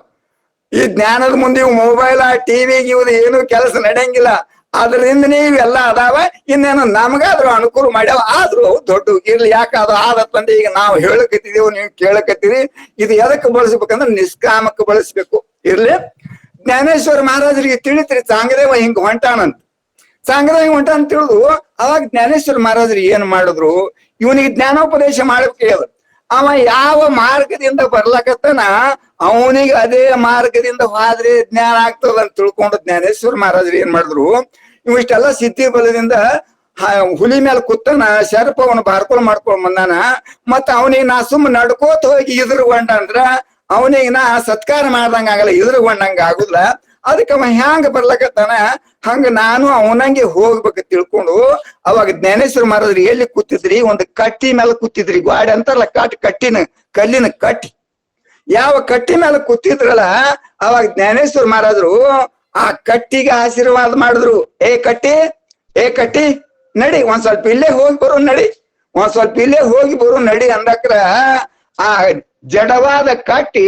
ಈ ಜ್ಞಾನದ ಮುಂದೆ ಇವು ಮೊಬೈಲ್ ಟಿವಿಗೆ ಇವ್ದು ಏನು ಕೆಲಸ ನಡೆಯಂಗಿಲ್ಲ. ಅದರಿಂದನೇ ಇವೆಲ್ಲ ಅದಾವ. ಇನ್ನೇನು ನಮಗಾದ್ರೂ ಅನುಕೂಲ ಮಾಡ್ಯಾವ. ಆದ್ರೂ ದೊಡ್ಡ ಇರ್ಲಿ, ಯಾಕೆ ಅದು ಆದತ್ತಂದ್ರೆ ಈಗ ನಾವು ಹೇಳಕತ್ತಿದೀವಿ, ನೀವು ಕೇಳಕತ್ತೀರಿ. ಇದು ಎದಕ್ಕೆ ಬಳಸ್ಬೇಕಂದ್ರೆ ನಿಷ್ಕಾಮಕ್ಕೆ ಬಳಸ್ಬೇಕು. ಇರ್ಲಿ, ಜ್ಞಾನೇಶ್ವರ ಮಹಾರಾಜರಿಗೆ ತಿಳಿತ್ರಿ ಸಾಂಗದೇವ ಹಿಂಗ್ ಹೊಂಟಾನಂತ. ಸಾಂಗದೇವ ಹಿಂಗ್ ಹೊಂಟಾನ ತಿಳಿದು ಅವಾಗ ಜ್ಞಾನೇಶ್ವರ ಮಹಾರಾಜರು ಏನ್ ಮಾಡಿದ್ರು, ಇವನಿಗೆ ಜ್ಞಾನೋಪದೇಶ ಮಾಡ್ಬೇಕು. ಅವ ಯಾವ ಮಾರ್ಗದಿಂದ ಬರ್ಲಕತ್ತಾನ ಅವನಿಗೆ ಅದೇ ಮಾರ್ಗದಿಂದ ಹೋದ್ರೆ ಜ್ಞಾನ ಆಗ್ತದ ಅಂತ ತಿಳ್ಕೊಂಡು ಜ್ಞಾನೇಶ್ವರ ಮಹಾರಾಜರು ಏನ್ ಮಾಡಿದ್ರು, ಇವಿಷ್ಟೆಲ್ಲ ಸಿದ್ಧಿ ಬಲದಿಂದ ಹುಲಿ ಮೇಲೆ ಕೂತಾನ, ಶರ್ಪವನ್ನ ಬಾರ್ಕೊಳ್ ಮಾಡ್ಕೊಂಡ್ ಬಂದಾನ. ಮತ್ತ ಅವನಿಗೆ ನಾ ಸುಮ್ಮ ನಡ್ಕೋತ ಹೋಗಿ ಇದ್ರಗೊಂಡ ಅಂದ್ರ ಅವನಿಗೆ ನಾ ಸತ್ಕಾರ ಮಾಡ್ದಂಗ ಆಗಲ್ಲ, ಇದ್ರಗೊಂಡಂಗ ಆಗುದಿಲ್ಲ. ಅದಕ್ಕೆ ಅವ ಹ್ಯಾಂಗ ಬರ್ಲಕತ್ತಾನ ಹಂಗ ನಾನು ಅವನಂಗೆ ಹೋಗ್ಬೇಕು ತಿಳ್ಕೊಂಡು ಅವಾಗ ಜ್ಞಾನೇಶ್ವರ ಮಹಾರಾಜರು ಎಲ್ಲಿ ಕೂತಿದ್ರಿ, ಒಂದು ಕಟ್ಟಿ ಮೇಲೆ ಕೂತಿದ್ರಿ. ಗಾಡಿ ಅಂತಾರಲ್ಲ ಕಟ್ಟಿನ ಕಲ್ಲಿನ ಕಟ್ಟಿ, ಯಾವ ಕಟ್ಟಿ ಮೇಲೆ ಕೂತಿದ್ರಲ್ಲ ಅವಾಗ ಜ್ಞಾನೇಶ್ವರ ಮಹಾರಾಜರು ಆ ಕಟ್ಟಿಗೆ ಆಶೀರ್ವಾದ ಮಾಡಿದ್ರು. ಏ ಕಟ್ಟಿ ನಡಿ, ಒಂದ್ ಸ್ವಲ್ಪ ಇಲ್ಲೇ ಹೋಗಿ ಬರು ನಡಿ, ಒಂದ್ ಸ್ವಲ್ಪ ಇಲ್ಲೇ ಹೋಗಿ ಬರು ನಡಿ ಅಂದಕ್ರ ಆ ಜಡವಾದ ಕಟ್ಟಿ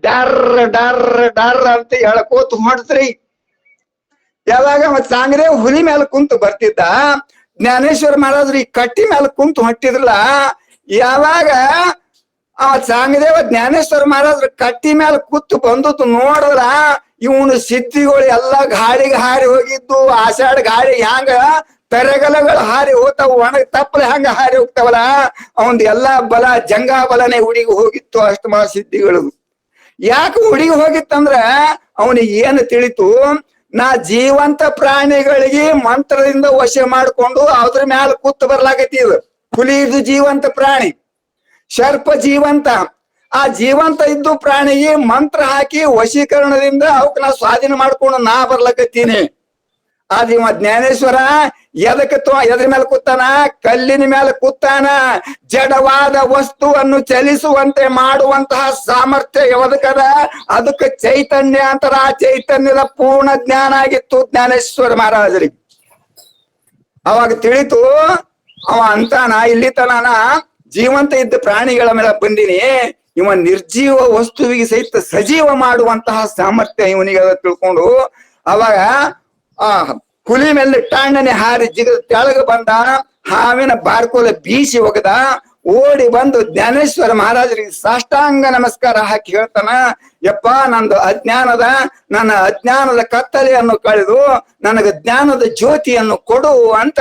ಡರ್ರ ಡರ್ರ ಡರ್ರ ಅಂತ ಹೇಳ್ಕೋತ ಹೊಡ್ತ್ರಿ. ಯಾವಾಗ ಮತ್ ಸಾಂಗ್ರೆ ಹುಲಿ ಮೇಲೆ ಕುಂತು ಬರ್ತಿದ್ದ, ಜ್ಞಾನೇಶ್ವರ ಮಹಾರಾಜರು ಈ ಕಟ್ಟಿ ಮೇಲೆ ಕುಂತು ಹೊಟ್ಟಿದ್ರಲ್ಲ, ಯಾವಾಗ ಆ ಸಾಂಗದೇವ ಜ್ಞಾನೇಶ್ವರ ಮಹಾರಾಜರು ಕಟ್ಟಿ ಮೇಲೆ ಕೂತು ಬಂದದ್ದು ನೋಡಿದ್ರ ಇವನು ಸಿದ್ಧಿಗಳು ಎಲ್ಲ ಗಾಳಿಗೆ ಹಾರಿ ಹೋಗಿದ್ದು. ಆಷಾಢ ಗಾಳಿ ಹ್ಯಾಂಗ ತರಗಲಗಳು ಹಾರಿ ಹೋಗ್ತಾವ, ಒಣಗ ತಪ್ಪಲೆ ಹಂಗ ಹಾರಿ ಹೋಗ್ತಾವಲ್ಲ, ಅವಂದ್ ಎಲ್ಲಾ ಬಲ ಜಂಗಾ ಬಲನೆ ಹುಡುಗಿ ಹೋಗಿತ್ತು ಅಷ್ಟಮ ಸಿದ್ಧಿಗಳು. ಯಾಕೆ ಹುಡುಗಿ ಹೋಗಿತ್ತಂದ್ರ ಅವನಿಗೆ ಏನು ತಿಳಿತು, ನಾ ಜೀವಂತ ಪ್ರಾಣಿಗಳಿಗೆ ಮಂತ್ರದಿಂದ ವಶ ಮಾಡ್ಕೊಂಡು ಅದ್ರ ಮ್ಯಾಲ ಕೂತ್ ಬರ್ಲಾಕತ್ತಿದ್. ಹುಲಿ ಇದು ಜೀವಂತ ಪ್ರಾಣಿ, ಶರ್ಪ ಜೀವಂತ. ಆ ಜೀವಂತ ಇದ್ದು ಪ್ರಾಣಿಗೆ ಮಂತ್ರ ಹಾಕಿ ವಶೀಕರಣದಿಂದ ಅವಕ್ ನಾ ಸ್ವಾಧೀನ ಮಾಡ್ಕೊಂಡು ನಾ ಬರ್ಲಕತ್ತೀನಿ. ಆದ್ರೆ ಇವ ಜ್ಞಾನೇಶ್ವರ ಎದ್ರ ಮೇಲೆ ಕೂತಾನ, ಕಲ್ಲಿನ ಮೇಲೆ ಕೂತಾನ. ಜಡವಾದ ವಸ್ತುವನ್ನು ಚಲಿಸುವಂತೆ ಮಾಡುವಂತಹ ಸಾಮರ್ಥ್ಯ ಯಾವದಕ್ಕದ, ಅದಕ್ಕೆ ಚೈತನ್ಯ ಅಂತಾರ. ಆ ಚೈತನ್ಯದ ಪೂರ್ಣ ಜ್ಞಾನ ಆಗಿತ್ತು ಜ್ಞಾನೇಶ್ವರ ಮಹಾರಾಜರಿಗೆ. ಅವಾಗ ತಿಳಿತು, ಅವ ಅಂತಾನ ಇಲ್ಲಿ ತನಾನ ಜೀವಂತ ಇದ್ದ ಪ್ರಾಣಿಗಳ ಮೇಲೆ ಬಂದಿನಿ, ಇವ ನಿರ್ಜೀವ ವಸ್ತುವಿಗೆ ಸಹಿತ ಸಜೀವ ಮಾಡುವಂತಹ ಸಾಮರ್ಥ್ಯ ಇವನಿಗೆ ಅದ ತಿಳ್ಕೊಂಡು ಅವಾಗ ಆ ಹುಲಿ ಮೇಲೆ ಟಾಣ್ಣನೆ ಹಾರಿ ಜಿಗದ ತೆಳಗ ಬಂದ. ಹಾವಿನ ಬಾರ್ಕೋಲ ಬೀಸಿ ಒಗದ ಓಡಿ ಬಂದು ಜ್ಞಾನೇಶ್ವರ ಮಹಾರಾಜರಿಗೆ ಸಾಷ್ಟಾಂಗ ನಮಸ್ಕಾರ ಹಾಕಿ ಹೇಳ್ತಾನ, ಯಪ್ಪ ನಂದು ನನ್ನ ಅಜ್ಞಾನದ ಕತ್ತಲೆಯನ್ನು ಕಳೆದು ನನಗೆ ಜ್ಞಾನದ ಜ್ಯೋತಿಯನ್ನು ಕೊಡು ಅಂತ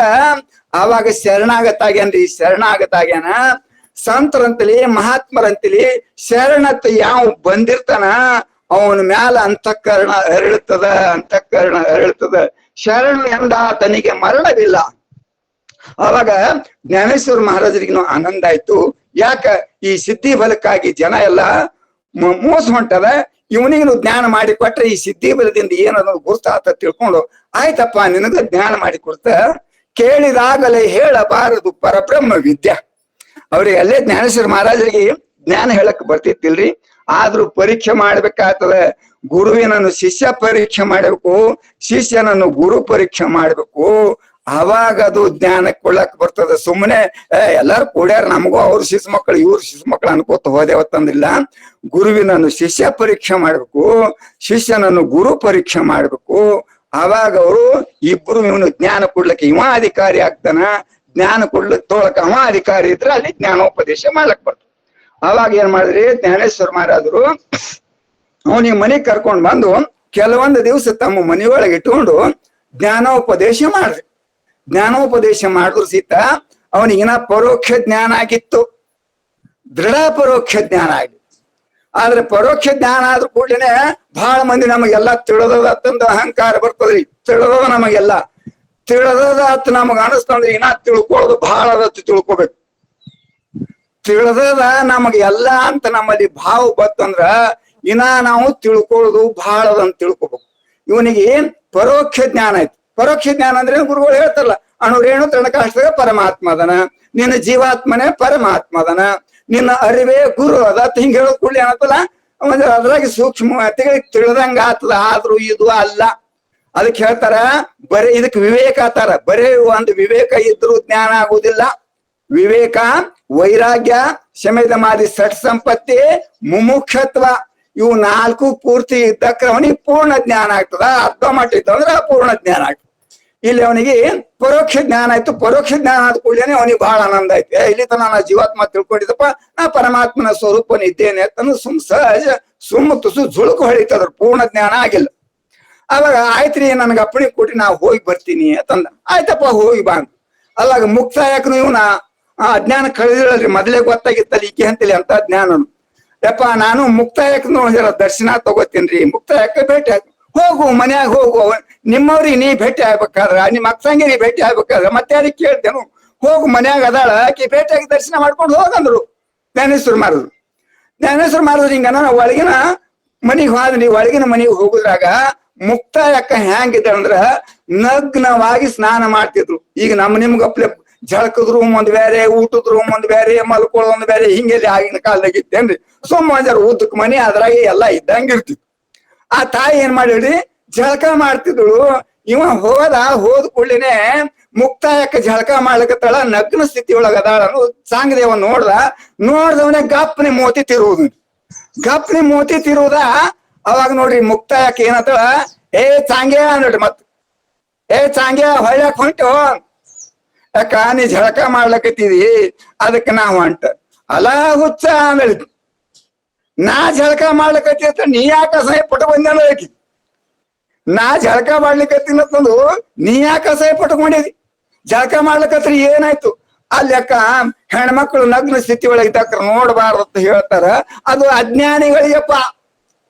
ಆವಾಗ ಶರಣಾಗತಾಗ್ಯಾನ. ಸಂತರಂತಲಿ ಮಹಾತ್ಮರಂತಲಿ ಶರಣತ್ ಯಾವ ಬಂದಿರ್ತಾನ ಅವನ ಮ್ಯಾಲ ಅಂತಃಕರಣ ಅರಳುತ್ತದ. ಶರಣ ಎಂದ ತನಿಗೆ ಮರಣವಿಲ್ಲ. ಅವಾಗ ಜ್ಞಾನೇಶ್ವರ ಮಹಾರಾಜರಿಗೂ ಆನಂದ ಆಯ್ತು. ಯಾಕ ಈ ಸಿದ್ಧಿ ಬಲಕ್ಕಾಗಿ ಜನ ಎಲ್ಲ ಮೋಸ ಹೊಂಟದ, ಇವನಿಗೂ ಜ್ಞಾನ ಮಾಡಿ ಕೊಟ್ರೆ ಈ ಸಿದ್ಧಿ ಬಲದಿಂದ ಏನನ್ನೋದು ಗುರ್ತಾತ ತಿಳ್ಕೊಂಡು, ಆಯ್ತಪ್ಪ ನಿನಗ ಜ್ಞಾನ ಮಾಡಿ ಕೊಡ್ತ, ಕೇಳಿದಾಗಲೇ ಹೇಳಬಾರದು ಪರಬ್ರಹ್ಮ ವಿದ್ಯೆ. ಅವ್ರಿಗೆ ಅಲ್ಲೇ ಜ್ಞಾನೇಶ್ವರ ಮಹಾರಾಜರಿಗೆ ಜ್ಞಾನ ಹೇಳಕ್ ಬರ್ತಿತ್ತಿಲ್ರಿ, ಆದ್ರೂ ಪರೀಕ್ಷೆ ಮಾಡ್ಬೇಕಾಗ್ತದ. ಗುರುವಿನನ್ನು ಶಿಷ್ಯ ಪರೀಕ್ಷೆ ಮಾಡಬೇಕು, ಶಿಷ್ಯನನ್ನು ಗುರು ಪರೀಕ್ಷೆ ಮಾಡ್ಬೇಕು. ಅವಾಗ ಅದು ಜ್ಞಾನ ಕೊಳ್ಳಕ್ ಬರ್ತದ. ಸುಮ್ಮನೆ ಎಲ್ಲಾರು ಕೂಡ್ಯಾರ ನಮಗೂ ಅವ್ರ ಶಿಶು ಮಕ್ಕಳು ಇವ್ರ ಶಿಶು ಮಕ್ಕಳು ಅನ್ಕೋತ ಹೋದೇವತ್ತಂದಿಲ್ಲ. ಗುರುವಿನನ್ನು ಶಿಷ್ಯ ಪರೀಕ್ಷೆ ಮಾಡ್ಬೇಕು, ಶಿಷ್ಯನನ್ನು ಗುರು ಪರೀಕ್ಷೆ ಮಾಡ್ಬೇಕು. ಅವಾಗ ಅವರು ಇಬ್ರು ಇವನು ಜ್ಞಾನ ಕೊಡ್ಲಿಕ್ಕೆ ಇವ ಅಧಿಕಾರಿ ಆಗ್ತಾನ, ಜ್ಞಾನ ತೊಳಕ ಅವ ಅಧಿಕಾರಿ ಇದ್ರೆ ಅಲ್ಲಿ ಜ್ಞಾನೋಪದೇಶ ಮಾಡ್ಲಕ್ ಬರ್ತದೆ. ಅವಾಗ ಏನ್ ಮಾಡಿದ್ರಿ ಜ್ಞಾನೇಶ್ವರ ಮಹಾರಾಜರು ಅವನಿಗೆ ಮನೆಗ್ ಕರ್ಕೊಂಡ್ ಬಂದು ಕೆಲವೊಂದು ದಿವಸ ತಮ್ಮ ಮನೆಯೊಳಗೆ ಇಟ್ಕೊಂಡು ಜ್ಞಾನೋಪದೇಶ ಮಾಡ್ರಿ. ಜ್ಞಾನೋಪದೇಶ ಮಾಡಿದ್ರು ಸೀತ ಅವನಿಗಿನ ಪರೋಕ್ಷ ಜ್ಞಾನ ಆಗಿತ್ತು, ದೃಢ ಪರೋಕ್ಷ ಜ್ಞಾನ ಆಗಿತ್ತು. ಆದ್ರೆ ಪರೋಕ್ಷ ಜ್ಞಾನ ಆದ್ರೂ ಕೂಡಲೇ ಬಹಳ ಮಂದಿ ನಮಗೆಲ್ಲ ತಿಳಿದದ ಅಂತಂದು ಅಹಂಕಾರ ಬರ್ತದ್ರಿ. ತಿಳಿದದ ನಮಗೆಲ್ಲ ತಿಳಿದದ ಅಂತ ನಮಗ ಅನಿಸ್ತಂದ್ರೆ ಇನ್ನ ತಿಳ್ಕೊಳ್ಳೋದು ಬಹಳ ಅದತ್ತು ತಿಳ್ಕೊಬೇಕು. ತಿಳಿದದ ನಮಗ್ ಎಲ್ಲ ಅಂತ ನಮ್ಮಲ್ಲಿ ಭಾವ ಬತ್ತಂದ್ರ ಇನ್ನ ನಾವು ತಿಳ್ಕೊಳ್ಳೋದು ಬಹಳ ಅದಂತ ತಿಳ್ಕೊಬೇಕು. ಇವನಿಗೆ ಪರೋಕ್ಷ ಜ್ಞಾನ ಆಯ್ತು. ಪರೋಕ್ಷ ಜ್ಞಾನ ಅಂದ್ರೆ ಗುರುಗಳು ಹೇಳ್ತಾರಲ್ಲ, ಅಣುರೇಣು ತೃಣಕಾಷ್ಟಗ ಪರಮಾತ್ಮ ಅದನ, ನಿನ್ನ ಜೀವಾತ್ಮನೇ ಪರಮಾತ್ಮ ಅದನ, ನಿನ್ನ ಅರಿವೇ ಗುರು ಅದ ಹಿಂಗ ಹೇಳೋದ್ ಕೂಡಲೇ ಏನತ್ತಲ್ಲ ಅದ್ರಾಗ ಸೂಕ್ಷ್ಮತೆಗಳಿಗೆ ತಿಳಿದಂಗ ಆತದ. ಆದ್ರೂ ಇದು ಅಲ್ಲ. ಅದಕ್ಕೆ ಹೇಳ್ತಾರ ಬರೀ ಇದಕ್ ವಿವೇಕ ಆತಾರ. ಬರೀ ಒಂದು ವಿವೇಕ ಇದ್ರೂ ಜ್ಞಾನ ಆಗುದಿಲ್ಲ. ವಿವೇಕ, ವೈರಾಗ್ಯ, ಶಮದಮಾದಿ ಷಟ್ ಸಂಪತ್ತಿ, ಮುಮುಕ್ಷತ್ವ ಇವು ನಾಲ್ಕು ಪೂರ್ತಿ ಇದ್ದಕ್ರೆ ಅವನಿಗೆ ಪೂರ್ಣ ಜ್ಞಾನ ಆಗ್ತದ. ಅರ್ಧ ಮಟ್ಟಿತ್ತು ಅಂದ್ರೆ ಪೂರ್ಣ ಜ್ಞಾನ ಆಗ್ತದೆ. ಇಲ್ಲಿ ಅವನಿಗೆ ಪರೋಕ್ಷ ಜ್ಞಾನ ಆಯ್ತು. ಪರೋಕ್ಷ ಜ್ಞಾನ ಆದ ಕೂಡಲೇ ಅವನಿಗೆ ಬಹಳ ಆನಂದ ಆಯ್ತು. ಇಲ್ಲಿ ತನ ನಾ ಜೀವಾತ್ಮ ತಿಳ್ಕೊಂಡಿದ್ದಪ್ಪ, ನಾ ಪರಮಾತ್ಮನ ಸ್ವರೂಪನಿದ್ದೇನೆ ಅಂತಂದು ಸಹಜ ತುಸು ಜುಳುಕು ಹೊಳಿತದ್ರ. ಪೂರ್ಣ ಜ್ಞಾನ ಆಗಿಲ್ಲ. ಅವಾಗ ಆಯ್ತ್ರಿ ನನ್ಗೆ ಅಪ್ಪಣೆ ಕೊಟ್ಟಿ ನಾ ಹೋಗಿ ಬರ್ತೀನಿ ಅಂತಂದ. ಆಯ್ತಪ್ಪ ಹೋಗಿ ಬಾ ಅಂತ. ಅವಾಗ ಮುಕ್ತಾಯಕನು ಇವನ ಅಜ್ಞಾನ ಕಳೆದಿರಲ್ರಿ, ಮೊದಲೇ ಗೊತ್ತಾಗಿತ್ತಲ್ಲ ಈಕೆ ಅಂತೇಳಿ ಅಂತ ಜ್ಞಾನ. ಯಪ್ಪ ನಾನು ಮುಕ್ತಾಯಕ್ ನೋಡಿರ ದರ್ಶನ ತಗೋತೀನ್ರಿ, ಮುಕ್ತಾಯಕ್ಕೆ ಭೇಟಿ ಆಗ ಹೋಗು, ಮನ್ಯಾಗ ಹೋಗು, ನಿಮ್ಮವ್ರಿಗೆ ನೀ ಭೇಟಿ ಆಗ್ಬೇಕಾದ್ರ, ನಿಮ್ಮ ಅಕ್ಕಂಗೆ ನೀ ಭೇಟಿ ಆಗ್ಬೇಕಾದ್ರ ಮತ್ತೆ ಯಾರಿಗೆ ಕೇಳ್ತೇನು, ಹೋಗು ಮನ್ಯಾಗ ಅದಾಳ ಆಕಿ ಭೇಟಿಯಾಗಿ ದರ್ಶನ ಮಾಡ್ಕೊಂಡು ಹೋಗಂದ್ರು ಜ್ಞಾನೇಶ್ವರ ಮಾರಿದ್ರು. ಜ್ಞಾನೇಶ್ವರ ಮಾರಿದ್ರು ಹಿಂಗನ ಒಳಗಿನ ಮನಿಗ್ ಹೋದ್ರಿ. ಒಳಗಿನ ಮನಿಗ್ ಹೋಗುದ್ರಾಗ ಮುಕ್ತಾಯಕ್ಕ ಹೆಂಗಿದ್ದ ಅಂದ್ರ ನಗ್ನವಾಗಿ ಸ್ನಾನ ಮಾಡ್ತಿದ್ರು. ಈಗ ನಿಮ್ಗಪ್ಲೆ ಜಳಕದ ರೂಮ್ ಒಂದ್ ಬೇರೆ, ಊಟದ ರೂಮ್ ಒಂದ್ ಬೇರೆ, ಮಲ್ಕೊಳ್ಳೋ ಒಂದ್ ಬೇರೆ, ಹಿಂಗೆಲ್ಲಿ ಆಗಿನ ಕಾಲದಾಗ ಇತ್ತೇನ್ರಿ. ಸುಮ್ಮ ಜರ ಉದ್ದಕ್ ಮನಿ ಅದ್ರಾಗೆ ಎಲ್ಲಾ ಇದ್ದಂಗಿರ್ತಿತ್ತು. ಆ ತಾಯಿ ಏನ್ ಮಾಡಿಡ್ರಿ ಜಳಕ ಮಾಡ್ತಿದ್ರು. ಇವ ಹೋದ ಕೂಡ್ಲೇನೆ ಮುಕ್ತಾಯಕ್ಕ ಜಳಕ ಮಾಡ್ಲಿಕತ್ತಾಳ, ನಗ್ನ ಸ್ಥಿತಿ ಒಳಗ ಅದಾಳ ಸಾಂಗದೇವ ನೋಡ್ದವನೇ ಗಪ್ನಿ ಮೋತಿ ತಿರುವುದ. ಅವಾಗ ನೋಡ್ರಿ ಮುಕ್ತಾಯಕ್ಕ ಏನತ್ತಳ, ಏ ಚಾಂಗ್ಯ ನೋಡ್ರಿ ಮತ್, ಏ ಚಾಂಗ್ಯ ಹೊಳ್ಯಾಕ್ ಹೊಂಟು, ಯಾಕ ನೀ ಜಳಕ ಮಾಡ್ಲಕತ್ತಿದಿ ಅದಕ್ಕೆ ನಾ ಹೊಂಟ. ಅಲಾ ಹುಚ್ಚ ಅಂದಳಿ, ನಾ ಜಳಕ ಮಾಡ್ಲಿಕತ್ತಿ ನೀ ಯಾಕ ಅಸಹ್ಯ ಪಟ್ಟು ಬಂದ, ನಾ ಜಳಕ ಮಾಡ್ಲಿಕತ್ತಿನಂದು ನೀ ಯಾಕೆ ಅಸಹ್ಯ ಪಟ್ಕೊಂಡಿದಿ, ಜಳಕ ಮಾಡ್ಲಿಕತ್ರಿ ಏನಾಯ್ತು. ಅಲ್ಲಿ ಅಕ್ಕ ಹೆಣ್ಮಕ್ಳು ನಗ್ನ ಸ್ಥಿತಿ ಒಳಗೆ ಇದ್ದಾಕ ನೋಡ್ಬಾರ್ದು ಅಂತ ಹೇಳ್ತಾರ. ಅದು ಅಜ್ಞಾನಿಗಳಿಗಪ್ಪ,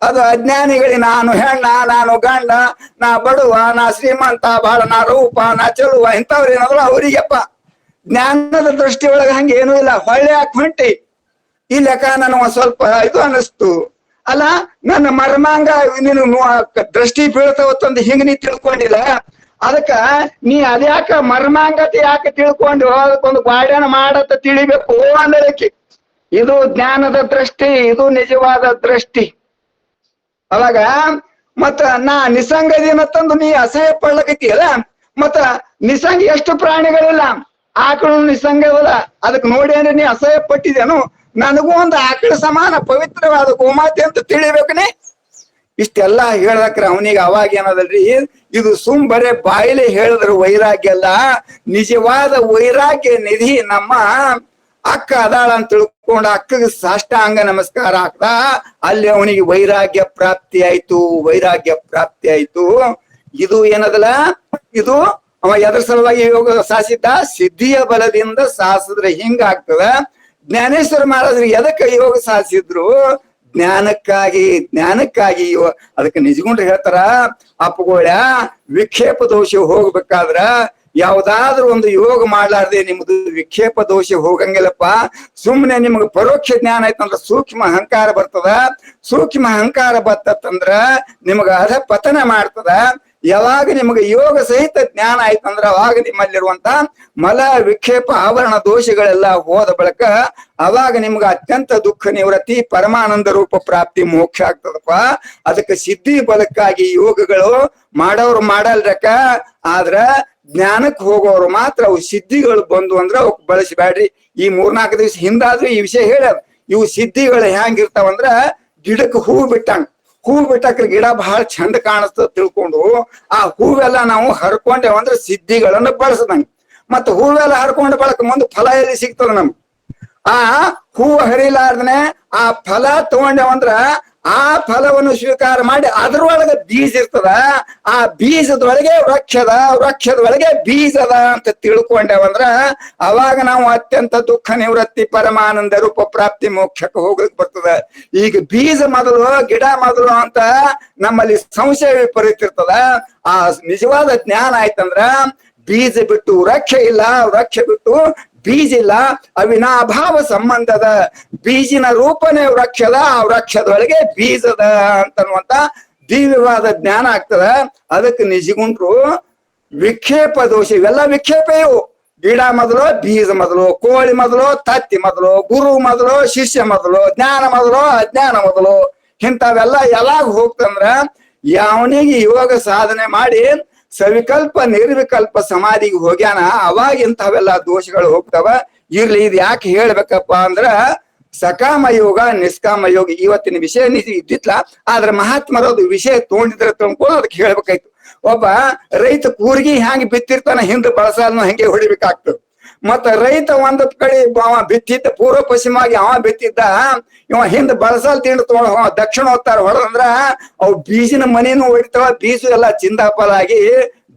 ಅದು ಅಜ್ಞಾನಿಗಳಿಗೆ. ನಾನು ಹೆಣ್ಣ, ನಾನು ಗಂಡ, ನಾ ಬಡವ, ನಾ ಶ್ರೀಮಂತ, ಬಹಳ ನಾ ರೂಪ, ನಾ ಚೆಲುವ, ಇಂಥವ್ರು ಏನಾದ್ರು ಅವ್ರಿಗಪ್ಪ. ಜ್ಞಾನದ ದೃಷ್ಟಿ ಒಳಗೆ ಹಂಗೆ ಏನೂ ಇಲ್ಲ. ಹೊಳ್ಳೆ ಹಾಕಿ ಹೊಂಟಿ ಈ ಲೆಕ್ಕ ನನಗೆ ಒಂದ್ ಸ್ವಲ್ಪ ಇದು ಅನಿಸ್ತು. ಅಲ್ಲ ನನ್ನ ಮರ್ಮಾಂಗ ನೀನು ದೃಷ್ಟಿ ಬೀಳ್ತಾವತ್ತಂದು ಹಿಂಗ ನೀ ತಿಳ್ಕೊಂಡಿಲ್ಲ, ಅದಕ್ಕ ನೀ ಅದ್ಯಾಕ ಮರ್ಮಾಂಗತೆ ಯಾಕೆ ತಿಳ್ಕೊಂಡು ಅದಕ್ಕೊಂದು ಗಾರ್ಡನ್ ಮಾಡತ್ತ ತಿಳಿಬೇಕು ಅಂದಳಕಿ. ಇದು ಜ್ಞಾನದ ದೃಷ್ಟಿ, ಇದು ನಿಜವಾದ ದೃಷ್ಟಿ. ಅವಾಗ ಮತ್ತ ನಾ ನಿಸಂಗದಿನತ್ತಂದು ನೀ ಅಸಹ್ಯ ಪಡ್ಲಕೈತಿಯಲ್ಲ, ಮತ್ತ ನಿಸಂಗ ಎಷ್ಟು ಪ್ರಾಣಿಗಳಿಲ್ಲ, ಆಕಳು ನಿಸಂಗವಲ್ಲ, ಅದಕ್ಕೆ ನೋಡಿ ಅಂದ್ರೆ ನೀ ಅಸಹ್ಯ ಪಟ್ಟಿದೇನು. ನನಗೂ ಒಂದು ಆಕಳ ಸಮಾನ ಪವಿತ್ರವಾದ ಗೋಮಾತೆ ಅಂತ ತಿಳಿಬೇಕನೆ. ಇಷ್ಟೆಲ್ಲಾ ಹೇಳ್ದಕ್ರ ಅವನಿಗೆ ಅವಾಗ ಏನದಲ್ರಿ, ಇದು ಬರೇ ಬಾಯಿಲೆ ಹೇಳಿದ್ರ ವೈರಾಗ್ಯ ಅಲ್ಲ, ನಿಜವಾದ ವೈರಾಗ್ಯ ನಿಧಿ ನಮ್ಮ ಅಕ್ಕ ಅದಾಳ ಅಂತ ತಿಳ್ಕೊಂಡು ಅಕ್ಕಗೆ ಸಾಷ್ಟಾಂಗ ನಮಸ್ಕಾರ ಹಾಕ್ದ. ಅಲ್ಲಿ ಅವನಿಗೆ ವೈರಾಗ್ಯ ಪ್ರಾಪ್ತಿ ಆಯ್ತು. ಇದು ಏನದಲ್ಲ, ಇದು ಅವ ಎದ್ರ ಸಲುವಾಗಿ ಯೋಗ ಸಾಸಿದ್ದ, ಸಿದ್ಧಿಯ ಬಲದಿಂದ ಸಾಸಿದ್ರೆ ಹಿಂಗ ಆಗ್ತದ. ಜ್ಞಾನೇಶ್ವರ ಮಹಾರಾಜರು ಎದಕ್ಕೆ ಯೋಗ ಸಾಧಿಸಿದ್ರು, ಜ್ಞಾನಕ್ಕಾಗಿ. ಅದಕ್ಕೆ ನಿಜಗುಂಡ್ರು ಹೇಳ್ತಾರ, ಅಪ್ಪಗೋಳ ವಿಕ್ಷೇಪ ದೋಷ ಹೋಗ್ಬೇಕಾದ್ರ ಯಾವ್ದಾದ್ರು ಒಂದು ಯೋಗ ಮಾಡ್ಲಾರ್ದೆ ನಿಮ್ದು ವಿಕ್ಷೇಪ ದೋಷ ಹೋಗಂಗಿಲ್ಲಪ್ಪ. ಸುಮ್ನೆ ನಿಮ್ಗೆ ಪರೋಕ್ಷ ಜ್ಞಾನ ಆಯ್ತಂದ್ರ ಸೂಕ್ಷ್ಮ ಅಹಂಕಾರ ಬರ್ತದ. ಸೂಕ್ಷ್ಮ ಅಹಂಕಾರ ಬರ್ತಂದ್ರ ನಿಮ್ಗ ಅಧ ಪತನ ಮಾಡ್ತದ. ಯಾವಾಗ ನಿಮಗೆ ಯೋಗ ಸಹಿತ ಜ್ಞಾನ ಆಯ್ತಂದ್ರ ಅವಾಗ ನಿಮ್ಮಲ್ಲಿರುವಂತ ಮಲ ವಿಕ್ಷೇಪ ಆವರಣ ದೋಷಗಳೆಲ್ಲ ಹೋದ ಬಳಿಕ ಅವಾಗ ನಿಮ್ಗೆ ಅತ್ಯಂತ ದುಃಖ ನಿವೃತ್ತಿ, ಪರಮಾನಂದ ರೂಪ ಪ್ರಾಪ್ತಿ, ಮೋಕ್ಷ ಆಗ್ತದಪ್ಪ. ಅದಕ್ಕೆ ಸಿದ್ಧಿ ಬಲಕ್ಕಾಗಿ ಯೋಗಗಳು ಮಾಡೋರು ಮಾಡಲ್ರಕ್ಕ. ಆದ್ರ ಜ್ಞಾನಕ್ಕೆ ಹೋಗೋರು ಮಾತ್ರ ಅವು ಸಿದ್ಧಿಗಳು ಬಂದು ಅಂದ್ರ ಅವಕ್ ಬಳಸಬೇಡ್ರಿ. ಈ 3-4 ದಿವಸ ಹಿಂದಾದ್ರೂ ಈ ವಿಷಯ ಹೇಳ್ಯಾರ. ಇವು ಸಿದ್ಧಿಗಳು ಹೆಂಗಿರ್ತಾವಂದ್ರ ಗಿಡಕ್ಕೆ ಹೂ ಬಿಟ್ಟಾಕ್ರ ಗಿಡ ಬಹಳ ಚಂದ ಕಾಣಿಸ್ತದ ತಿಳ್ಕೊಂಡು ಆ ಹೂವೆಲ್ಲ ನಾವು ಹರ್ಕೊಂಡೇವಂದ್ರ ಸಿದ್ಧಿಗಳನ್ನ ಬಳಸದಂಗ. ಮತ್ತ ಹೂವೆಲ್ಲ ಹರ್ಕೊಂಡ ಬಳಕ ಮುಂದೆ ಫಲ ಎಲ್ಲಿ ಸಿಗ್ತದ ನಮ್ಗೆ. ಆ ಹೂವು ಹರಿಲಾರ್ದನೆ ಆ ಫಲ ತಗೊಂಡೇವಂದ್ರ ಆ ಫಲವನ್ನು ಸ್ವೀಕಾರ ಮಾಡಿ ಅದ್ರೊಳಗೆ ಬೀಜ ಇರ್ತದ. ಆ ಬೀಜದೊಳಗೆ ವೃಕ್ಷದ ಒಳಗೆ ಬೀಜದ ಅಂತ ತಿಳ್ಕೊಂಡೇವಂದ್ರ ಅವಾಗ ನಾವು ಅತ್ಯಂತ ದುಃಖ ನಿವೃತ್ತಿ, ಪರಮಾನಂದ ರೂಪ ಪ್ರಾಪ್ತಿ, ಮೋಕ್ಷಕ್ಕೆ ಹೋಗ್ಲಿಕ್ಕೆ ಬರ್ತದ. ಈಗ ಬೀಜ ಮೊದಲು ಗಿಡ ಮೊದಲು ಅಂತ ನಮ್ಮಲ್ಲಿ ಸಂಶಯ ವಿಪರೀತಿರ್ತದ. ಆ ನಿಜವಾದ ಜ್ಞಾನ ಆಯ್ತಂದ್ರ ಬೀಜ ಬಿಟ್ಟು ವೃಕ್ಷ ಇಲ್ಲ, ವೃಕ್ಷ ಬಿಟ್ಟು ಬೀಜ ಇಲ್ಲ. ಅವಿನಾಭಾವ ಸಂಬಂಧದ ಬೀಜಿನ ರೂಪನೇ ವೃಕ್ಷದ, ಆ ವೃಕ್ಷದೊಳಗೆ ಬೀಜದ ಅಂತನ್ನುವಂತ ದಿವ್ಯವಾದ ಜ್ಞಾನ ಆಗ್ತದ. ಅದಕ್ಕೆ ನಿಜಗುಂಡ್ರು ವಿಕ್ಷೇಪ ದೋಷ ಇವೆಲ್ಲ ವಿಕ್ಷೇಪ ಇವು. ಗಿಡ ಮೊದಲು, ಬೀಜ ಮೊದಲು, ಕೋಳಿ ಮೊದಲು, ತತ್ತಿ ಮೊದಲು, ಗುರು ಮೊದಲು, ಶಿಷ್ಯ ಮೊದಲು, ಜ್ಞಾನ ಮೊದಲು, ಅಜ್ಞಾನ ಮೊದಲು. ಇಂಥವೆಲ್ಲ ಯಾವಾಗ ಹೋಗ್ತಂದ್ರ ಯಾವನಿಗೆ ಯೋಗ ಸಾಧನೆ ಮಾಡಿ ಸವಿಕಲ್ಪ ನಿರ್ವಿಕಲ್ಪ ಸಮಾಧಿಗೆ ಹೋಗ್ಯಾನ ಅವಾಗ ಇಂಥವೆಲ್ಲ ದೋಷಗಳು ಹೋಗ್ತಾವ. ಇರ್ಲಿ, ಇದು ಯಾಕೆ ಹೇಳ್ಬೇಕಪ್ಪ ಅಂದ್ರ ಸಕಾಮ ಯೋಗ, ನಿಷ್ಕಾಮ ಯೋಗ ಇವತ್ತಿನ ವಿಷಯ ಇದ್ದಿತ್ಲ. ಆದ್ರೆ ಮಹಾತ್ಮರದು ವಿಷಯ ತಗೊಂಡಿದ್ರೆ ತಗೊಂಡು ಅದಕ್ಕೆ ಹೇಳ್ಬೇಕಾಯ್ತು. ಒಬ್ಬ ರೈತ ಕೂರ್ಗಿ ಹೆಂಗ್ ಬಿತ್ತಿರ್ತಾನ, ಹಿಂದ್ ಬಳಸಾಲ್ನು ಹಂಗೆ ಹೊಡಿಬೇಕಾಗ್ತದೆ. ಮತ್ತ ರೈತ ಒಂದ್ ಕಡೆ ಅವ ಬಿತ್ತಿದ್ದ ಪೂರ್ವ ಪಶ್ಚಿಮವಾಗಿ ಅವ ಬಿತ್ತಿದ್ದ, ಇವ ಹಿಂದ್ ಬಳಸಲ್ ತಿಂಡು ತಗೊಂಡ್ ದಕ್ಷಿಣ ಹೋಗ್ತಾರ ಹೊಡೆದಂದ್ರ ಅವ್ ಬೀಜಿನ ಮನೇನು ಹೊಡಿತಾವ, ಬೀಜ ಎಲ್ಲ ಚಿಂದಾಪಲಾಗಿ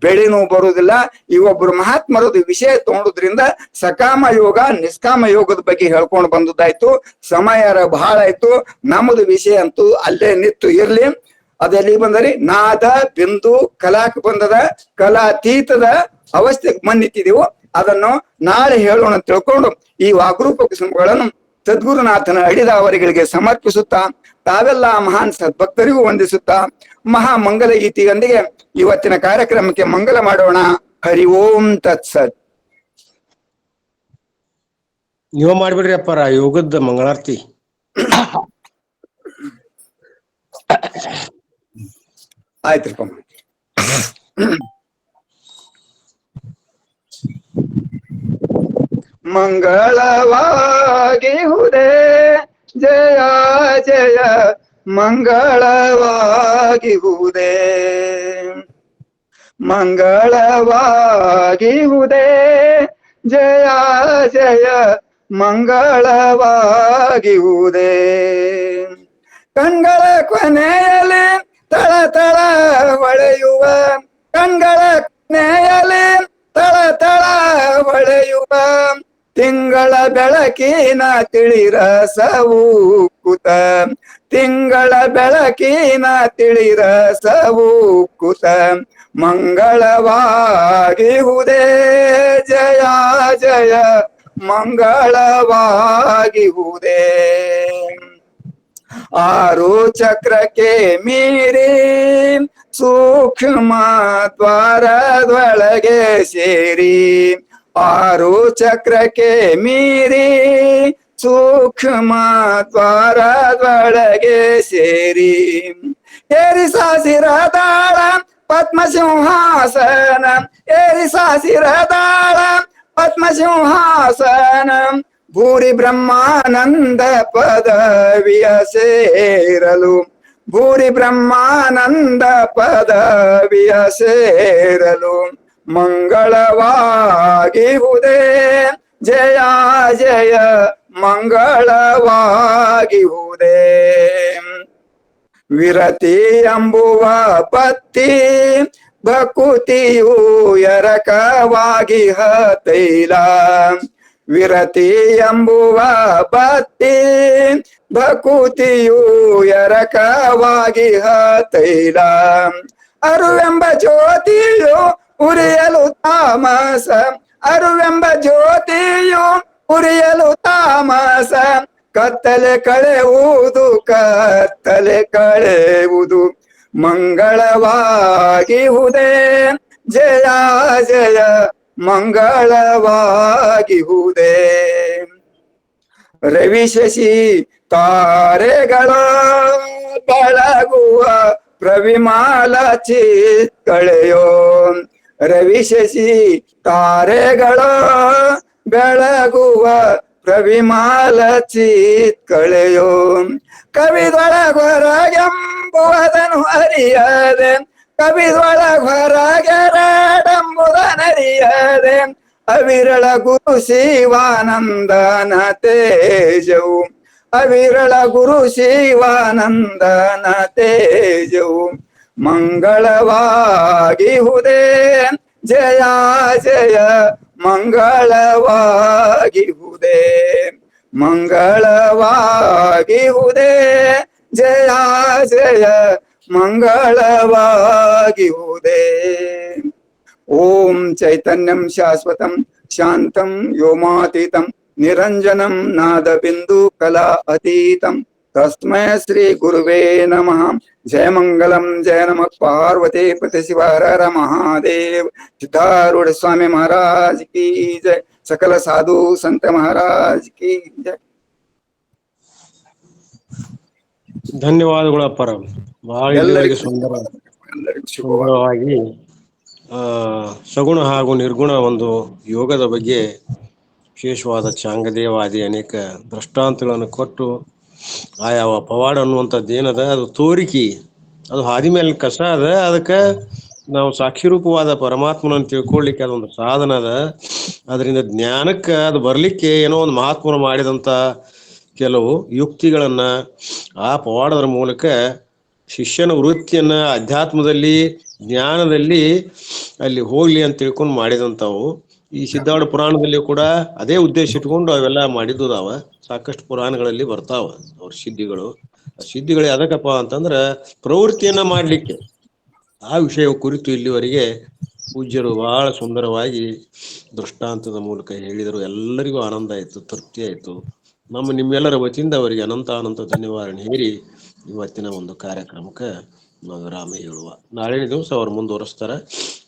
ಬೆಳೆನೂ ಬರುವುದಿಲ್ಲ. ಈ ಒಬ್ರು ಮಹಾತ್ಮರದು ವಿಷಯ ತಗೊಂಡುದ್ರಿಂದ ಸಕಾಮ ಯೋಗ ನಿಷ್ಕಾಮ ಯೋಗದ ಬಗ್ಗೆ ಹೇಳ್ಕೊಂಡು ಬಂದದ್ದಾಯ್ತು. ಸಮಯ ಬಹಳ ಆಯ್ತು. ನಮ್ಮದು ವಿಷಯ ಅಂತೂ ಅಲ್ಲೇ ನಿತ್ತು ಇರ್ಲಿ. ಅದೆಲ್ಲಿ ಬಂದರಿ ನಾದ ಬಿಂದು ಕಲಾಕ್ ಬಂದದ, ಕಲಾತೀತದ ಅವಸ್ಥೆಗೆ ಬಂದಿಟ್ಟಿದೆವು. ಅದನ್ನು ನಾಳೆ ಹೇಳೋಣ ತಿಳ್ಕೊಂಡು ಈ ವಾಗ್ರೂಪ ಕುಸುಮಗಳನ್ನು ಸದ್ಗುರುನಾಥನ ಅಡಿದಾವರಿಗಳಿಗೆ ಸಮರ್ಪಿಸುತ್ತಾ ತಾವೆಲ್ಲ ಮಹಾನ್ ಸದ್ಭಕ್ತರಿಗೂ ವಂದಿಸುತ್ತಾ ಮಹಾ ಮಂಗಲ ಗೀತೆಯೊಂದಿಗೆ ಇವತ್ತಿನ ಕಾರ್ಯಕ್ರಮಕ್ಕೆ ಮಂಗಲ ಮಾಡೋಣ. ಹರಿ ಓಂ ತತ್ಸತ್. ನೀವ ಮಾಡ್ಬಿಡ್ರಿ ಅಪ್ಪಾರ ಯೋಗದ ಮಂಗಳಾರತಿ. ಆಯ್ತ್ರಪ್ಪ. ಮಂಗಳವಾಗಿಹುದೇ ಜಯ ಜಯ ಮಂಗಳವಾಗಿಹುದೇ, ಮಂಗಳವಾಗಿಹುದೇ ಜಯ ಜಯ ಮಂಗಳವಾಗಿಹುದೇ. ಕಣ್ಗಳ ಕೊನೆಯಲ್ಲಿ ತಳ ತಳ ಹೊಳೆಯುವ, ಕಣ್ಗಳ ಕೊನೆಯಲ್ಲಿ ತಳ ತಳ ಹೊಳೆಯುವ ತಿಂಗಳ ಬೆಳಕಿನ ತಿಳಿರಸವು ಕುತ, ತಿಂಗಳ ಬೆಳಕಿನ ತಿಳಿರಸವು ಕುತ ಮಂಗಳವಾಗಿಹುದೇ ಜಯ ಜಯ ಮಂಗಳವಾಗಿಹುದೇ. ಆರು ಚಕ್ರಕ್ಕೆ ಮೀರಿ ಸೂಕ್ಷ್ಮ ದ್ವಾರದೊಳಗೆ ಸೇರಿ, ಆರು ಚಕ್ರಕ್ಕೆ ಮೀರಿ ಸೂಕ್ಷ್ಮ ದ್ವಾರದೊಳಗೆ ಸೇರಿ ಏರಿಸಾಸಿರದಾಳ ಪದ್ಮಸಿಂಹಾಸನ, ಏರಿಸಾಸಿರದಾಳ ಪದ್ಮಸಿಂಹಾಸನ ಭೂರಿ ಬ್ರಹ್ಮಾನಂದ ಪದವಿಯ ಸೇರಲು, ಭೂರಿ ಬ್ರಹ್ಮಾನಂದ ಪದವಿಯ ಸೇರಲು ಮಂಗಳವಾಗಿಹುದೇ ಜಯ ಜಯ ಮಂಗಳವಾಗಿಹುದೇ. ವಿರತಿ ಎಂಬುವ ಪತ್ತಿ ಭಕುತಿಯು ಎರಕವಾಗಿ ತೈಲ, ವಿರತಿ ಎಂಬುವ ಬತ್ತಿ ಭಕುತಿಯು ಎರಕವಾಗಿ ತೈಲ. ಅರುವೆಂಬ ಜ್ಯೋತಿಯು ಉರಿಯಲು ತಾಮಸ, ಅರುವೆಂಬ ಜ್ಯೋತಿಯು ಉರಿಯಲು ತಾಮಸ ಕತ್ತಲೆ ಕಳೆಯುವುದು, ಕತ್ತಲೆ ಕಳೆಯುವುದು ಮಂಗಳವಾಗಿಹುದೇ ಜಯ ಜಯ ಮಂಗಳವಾಗಿಹುದೇ. ರವಿ ಶಶಿ ತಾರೆಗಳ ಬೆಳಗುವ ಪ್ರವಿಮಾಲ ಚಿತ್ಕಳೆಯೋ, ರವಿ ಶಶಿ ತಾರೆಗಳ ಬೆಳಗುವ ಪ್ರವಿಮಾಲ ಚಿತ್ಕಳೆಯೋ. ಕವಿದೊಳಗೊರಗೆಂಬುವುದನ್ನು ಅರಿಯದೆ, ಕವಿದೊಳಗೊರಗೆರಡೆಂಬುದನರಿಯದೆ ಅವಿರಳ ಗುರು ಶಿವಾನಂದನ ತೇಜವು, ಅವಿರಳ ಗುರು ಶಿವಾನಂದನ ತೇಜವು ಮಂಗಳವಾಗಿಹುದೇ ಜಯ ಜಯ ಮಂಗಳವಾಗಿಹುದೇ, ಮಂಗಳವಾಗಿಹುದೇ ಜಯ ಜಯ ಮಂಗಳವಾಗಿಹುದೇ. ಓಂ ಚೈತನ್ಯಂ ಶಾಶ್ವತಂ ಶಾಂತಂ ವ್ಯೋಮಾತೀತಂ ನಿರಂಜನಂ ನಾದ ಬಿಂದು ಕಲಾ ಅತೀತಂ ತಸ್ಮೈ ಶ್ರೀ ಗುರುವೇ ನಮಃ. ಜಯ ಮಂಗಲಂ ಜಯ ನಮಃ ಪಾರ್ವತಿ ಪತಿ ಶಿವ ಹರ ಹರ ಮಹಾದೇವ್. ಸಿದ್ಧಾರೂಢ ಸ್ವಾಮಿ ಮಹಾರಾಜ್ ಕಿ ಜಯ. ಸಕಲ ಸಾಧು ಸಂತ ಮಹಾರಾಜ್ ಕಿ ಜಯ. ಧನ್ಯವಾದಗಳು ಅಪ್ಪಾರ. ಬಹಳ ಎಲ್ಲರಿಗೂ ಸುಂದರವಾಗಿ ಸಗುಣ ಹಾಗೂ ನಿರ್ಗುಣ ಒಂದು ಯೋಗದ ಬಗ್ಗೆ ವಿಶೇಷವಾದ ಚಾಂಗದೇವಾದಿ ಅನೇಕ ದೃಷ್ಟಾಂತಗಳನ್ನು ಕೊಟ್ಟು ಆಯಾ ಪವಾಡ ಅನ್ನುವಂಥದ್ದು ಏನದ ಅದು ತೋರಿಕಿ, ಅದು ಹಾದಿ ಮೇಲೆ ಕಸ ಅದ. ಅದಕ್ಕೆ ನಾವು ಸಾಕ್ಷಿರೂಪವಾದ ಪರಮಾತ್ಮನನ್ನು ತಿಳ್ಕೊಳ್ಲಿಕ್ಕೆ ಅದೊಂದು ಸಾಧನ ಅದ. ಅದರಿಂದ ಜ್ಞಾನಕ್ಕೆ ಅದು ಬರ್ಲಿಕ್ಕೆ ಏನೋ ಒಂದು ಮಹಾತ್ಮನು ಮಾಡಿದಂತ ಕೆಲವು ಯುಕ್ತಿಗಳನ್ನ ಆ ಪವಾಡದ ಮೂಲಕ ಶಿಷ್ಯನ ವೃತ್ತಿಯನ್ನ ಅಧ್ಯಾತ್ಮದಲ್ಲಿ ಜ್ಞಾನದಲ್ಲಿ ಅಲ್ಲಿ ಹೋಗ್ಲಿ ಅಂತ ತಿಳ್ಕೊಂಡು ಮಾಡಿದಂಥವು. ಈ ಸಿದ್ಧಾರೂಢ ಪುರಾಣದಲ್ಲಿ ಕೂಡ ಅದೇ ಉದ್ದೇಶ ಇಟ್ಕೊಂಡು ಅವೆಲ್ಲ ಮಾಡಿದ್ದುದಾವ. ಸಾಕಷ್ಟು ಪುರಾಣಗಳಲ್ಲಿ ಬರ್ತಾವ ಅವ್ರ ಸಿದ್ಧಿಗಳು. ಆ ಸಿದ್ಧಿಗಳು ಯಾವ್ದಕ್ಕಪ್ಪ ಅಂತಂದ್ರ ಪ್ರವೃತ್ತಿಯನ್ನ ಮಾಡ್ಲಿಕ್ಕೆ. ಆ ವಿಷಯ ಕುರಿತು ಇಲ್ಲಿವರೆಗೆ ಪೂಜ್ಯರು ಬಹಳ ಸುಂದರವಾಗಿ ದೃಷ್ಟಾಂತದ ಮೂಲಕ ಹೇಳಿದರು. ಎಲ್ಲರಿಗೂ ಆನಂದ ಆಯ್ತು, ತೃಪ್ತಿ ಆಯ್ತು. ನಿಮ್ಮೆಲ್ಲರ ವತಿಯಿಂದ ಅವರಿಗೆ ಅನಂತ ಧನ್ಯವಾದ ಹೇರಿ ಇವತ್ತಿನ ಒಂದು ಕಾರ್ಯಕ್ರಮಕ್ಕೆ ನಾವು ವಿರಾಮ ಹೇಳುವ. ನಾಳಿನ ದಿವಸ ಅವ್ರು ಮುಂದುವರಿಸ್ತಾರೆ,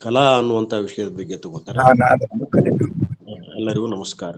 ಕಲಾ ಅನ್ನುವಂತ ವಿಷಯದ ಬಗ್ಗೆ ತಗೋತಾರೆ. ನಾನು ಎಲ್ಲರಿಗೂ ನಮಸ್ಕಾರ.